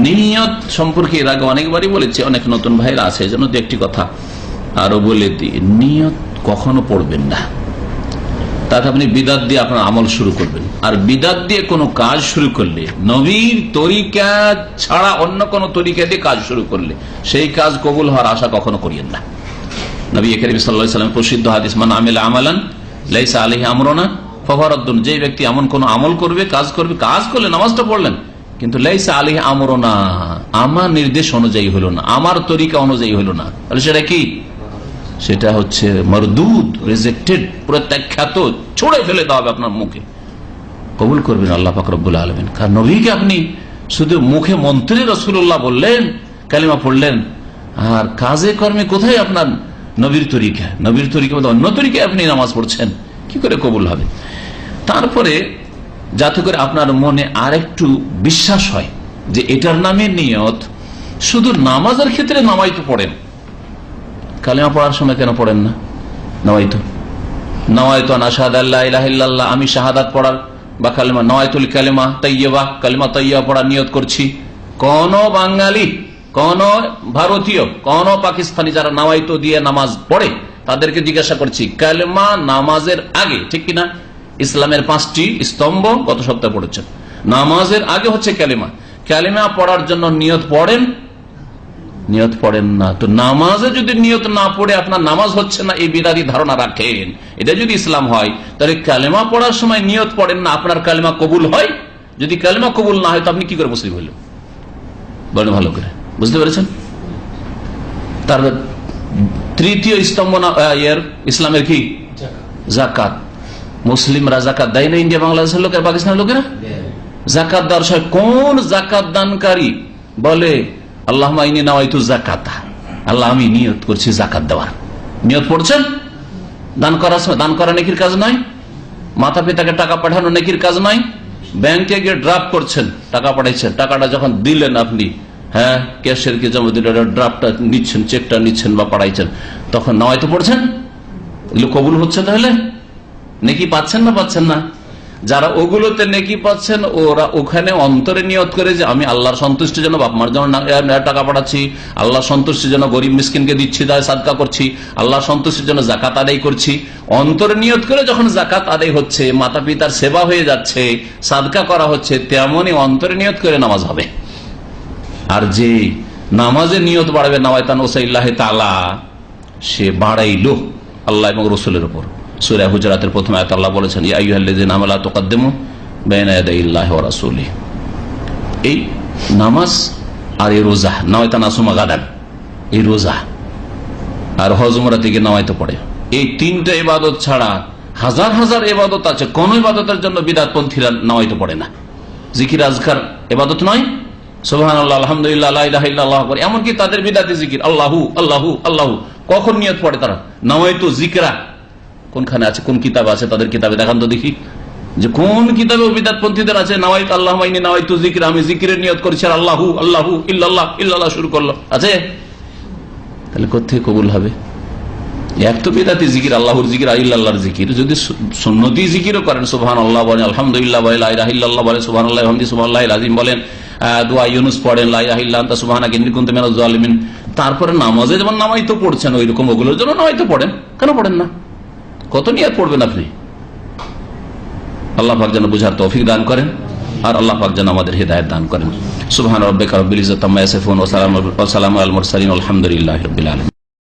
নিয়ত সম্পর্কে এর আগে অনেকবারই বলেছি, অনেক নতুন ভাইরা আছে, এজন্য দু একটি কথা আরো বলে দিই। নিয়ত কখনো পড়বেন না, তাতে আপনি বিদাত দিয়ে আপনার আমল শুরু করবেন। আর বিদাত দিয়ে কোনো কাজ শুরু করলে, নবীর তরিকা ছাড়া অন্য কোন তরিকা দিয়ে কাজ শুরু করলে, সেই কাজ কবুল হওয়ার আশা কখনো করিয়েন না। নবী কারীম সাল্লাল্লাহু আলাইহি ওয়াসাল্লাম প্রসিদ্ধ হাদিস, মান আমিলা আমালান লাইসা আলাইহি আমরুনা ফাহুয়া রাদ্দুন। যে ব্যক্তি এমন কোন আমল করবে, কাজ করলে, নামাজটা পড়লেন, কিন্তু লাইসা আলাইহি আমরুনা, আমার নির্দেশ অনুযায়ী হলো না, আমার তরিকা অনুযায়ী হলো না, তাহলে সেটা কি? সেটা হচ্ছে মারদুদ, রিজেক্টেড, প্রত্যাখ্যাত, ছুড়ে ফেলে দেওয়া হবে আপনার মুখে। কবুল করবেন আল্লাহ পাক রব্বুল আলামিন। কারণ নবীকে আপনি শুধু মুখে মন্ত্রে রাসূলুল্লাহ বললেন, কালিমা পড়লেন, আর কাজে কর্মে কোথায় আপনার নবীর তরিকা? নবীর তরিকা মধ্যে অন্য তরিকায় আপনি নামাজ পড়ছেন, কি করে কবুল হবে? তারপরে যাতে করে আপনার মনে আরেকটু বিশ্বাস হয় যে এটার নামে নিয়ত। শুধু নামাজের ক্ষেত্রে নামাইতো পড়েন, কালিমা পড়ার সময় কেন পড়েন না? নওয়াইতু আন আশহাদু আল্লা ইলাহা ইল্লাল্লাহ, আমি শাহাদাত পড়ার, বা কালিমা নওয়াইতুল কালিমা তাইয়্যিবা, কালিমা তাইয়্যিবা পড়ার নিয়ত করছি। কোন বাঙালি, কোন ভারতীয়, কোন পাকিস্তানি যারা নওয়াইতু দিয়ে নামাজ পড়ে, তাদেরকে জিজ্ঞাসা করছি, কালিমা নামাজের আগে, ঠিক কিনা? ইসলামের 5টি স্তম্ভ গত সপ্তাহে পড়েছেন, নামাজের আগে হচ্ছে কালিমা। কালিমা পড়ার জন্য নিয়ত পড়েন? নিয়ত পড়েন না। তো নামাজে যদি নিয়ত না পড়ে আপনার নামাজ হচ্ছে না, এই বিদাতি ধারণা রাখেন, এটা যদি ইসলাম হয়, তাহলে কালেমা পড়ার সময় নিয়ত পড়েন না, আপনার কালেমা কবুল হয়? যদি কালেমা কবুল না হয়, তো আপনি কি করে মুসলিম হইলেন? বলেন ভালো করে, বুঝতে পেরেছেন? তার তৃতীয় স্তম্ভ ইসলামের কি? যাকাত। মুসলিমরা যাকাত দেয় না? ইন্ডিয়া বাংলাদেশের লোকের, পাকিস্তানের লোকেরা যাকাত দেওয়ার সময় কোন যাকাত দানকারী বলে আল্লাহুম্মা ইন্নী নাওয়াইতু যাকাতা, আল্লাহ আমি নিয়ত করছি যাকাত দেওয়ার? নিয়ত পড়ছেন? দান করার সময়, দান করা নেকির কাজ নয়? মাতা পিতাকে টাকা পাঠানো নেকির কাজ নয়? ব্যাংকে গিয়ে ড্রাফট করছেন, টাকা পাঠাইছেন, টাকাটা যখন দিলেন আপনি, হ্যাঁ, ক্যাশিয়ারকে জমা দিলে ড্রাফটটা নিচ্ছেন, চেকটা নিচ্ছেন বা পাঠাইছেন, তখন নামাজ তো পড়ছেন, এগুলো কবুল হচ্ছে, তাহলে নেকি পাচ্ছেন না পাচ্ছেন না? যারা ওগুলোতে নেকি পাচ্ছেন ওরা ওখানে অন্তরে নিয়ত করে যে আমি আল্লাহর সন্তুষ্টির জন্য বাপ মার জন্য টাকা পাঠাচ্ছি, আল্লাহর সন্তুষ্টির জন্য গরিব মিসকিনকে দিচ্ছি, তাই সাদকা করছি, আল্লাহর সন্তুষ্টির জন্য জাকাত আদায় করছি। অন্তরে নিয়ত করে যখন জাকাত আদায় হচ্ছে, মাতা পিতার সেবা হয়ে যাচ্ছে, সাদকা করা হচ্ছে, তেমনই অন্তরে নিয়ত করে নামাজ হবে। আর যে নামাজে নিয়ত বাড়বে নাওয়াইতান ওসাইল্লাহ তাআলা, সে বাড়াইলো আল্লাহ এবং রসুলের উপর। সূরা হুজরাতের প্রথম আয়াতে আল্লাহ বলেছেন, ইয়া আইয়ুহাল্লাযীনা আমানু লা তুকদ্দিমু বাইনা ইয়াদাইল্লাহি ওয়া রাসূলিহি। এই নামাজ আর এই রোজা, নাওয়াইতান আসুমা গাদান, এই রোজা আর হজ উমরা থেকে নাওয়াইতে পড়ে, এই তিনটা ইবাদত ছাড়া হাজার হাজার ইবাদত আছে, কোন ইবাদতের জন্য বিদআতপন্থীরা নাওয়াইতে পড়ে না। জিকির আজকার ইবাদত নয়? সুবহানাল্লাহ, আলহামদুলিল্লাহ, লা ইলাহা ইল্লাল্লাহ, এমনকি তাদের বিদআতি জিকির আল্লাহু আল্লাহু আল্লাহু, কখন নিয়ত পড়ে তারা? নাওয়াইতু যিকরা, কোনখানে আছে, কোন কিতাব আছে তাদের কিতাবে দেখান তো দেখি, যে কোন কিতাবে বিদআতপন্থীদের আছে নাওয়াইত আল্লাহ মাইনি নাওয়াইতু যিকরা, আমি জিকিরের নিয়ত করেছি, আর আল্লাহু আল্লাহু ইল্লাল্লাহ ইল্লাল্লাহ শুরু করলো, আছে? তাহলে কোথেকে কবুল হবে? এক তো বিদআতি জিকির, আল্লাহর জিকির, ইল্লাল্লাহর জিকির। যদি সুন্নতি জিকিরও করেন, সুবহানাল্লাহ বলেন, আলহামদুলিল্লাহ বলেন, লা ইলাহা ইল্লাল্লাহ বলেন, সুবহানাল্লাহি ওয়া বিহামদিহি সুবহানাল্লাহিল আযীম বলেন, দোয়া ইউনুস পড়েন, লা ইলাহা ইল্লা আনতা সুবহানাকা ইন্নী কুনতু মিনাজ জালিমিন, তারপরে নামাজে যেমন নামাইতো পড়ছেন, ওইরকম ওগুলোর জন্য নামাইতো পড়েন, কেন পড়েন না? কত নিয়ত পড়বেন আপনি? আল্লাহ পাক যেন বুঝার তৌফিক দান করেন, আর আল্লাহ পাক যেন আমাদের হিদায়াত দান করেন। সুবহান রাব্বিকা রাব্বিল ইজ্জাতি আম্মা ইয়াসিফুন ওয়া সালামুন আলাল মুরসালিন, আলহামদুলিল্লাহি রাব্বিল আলামিন।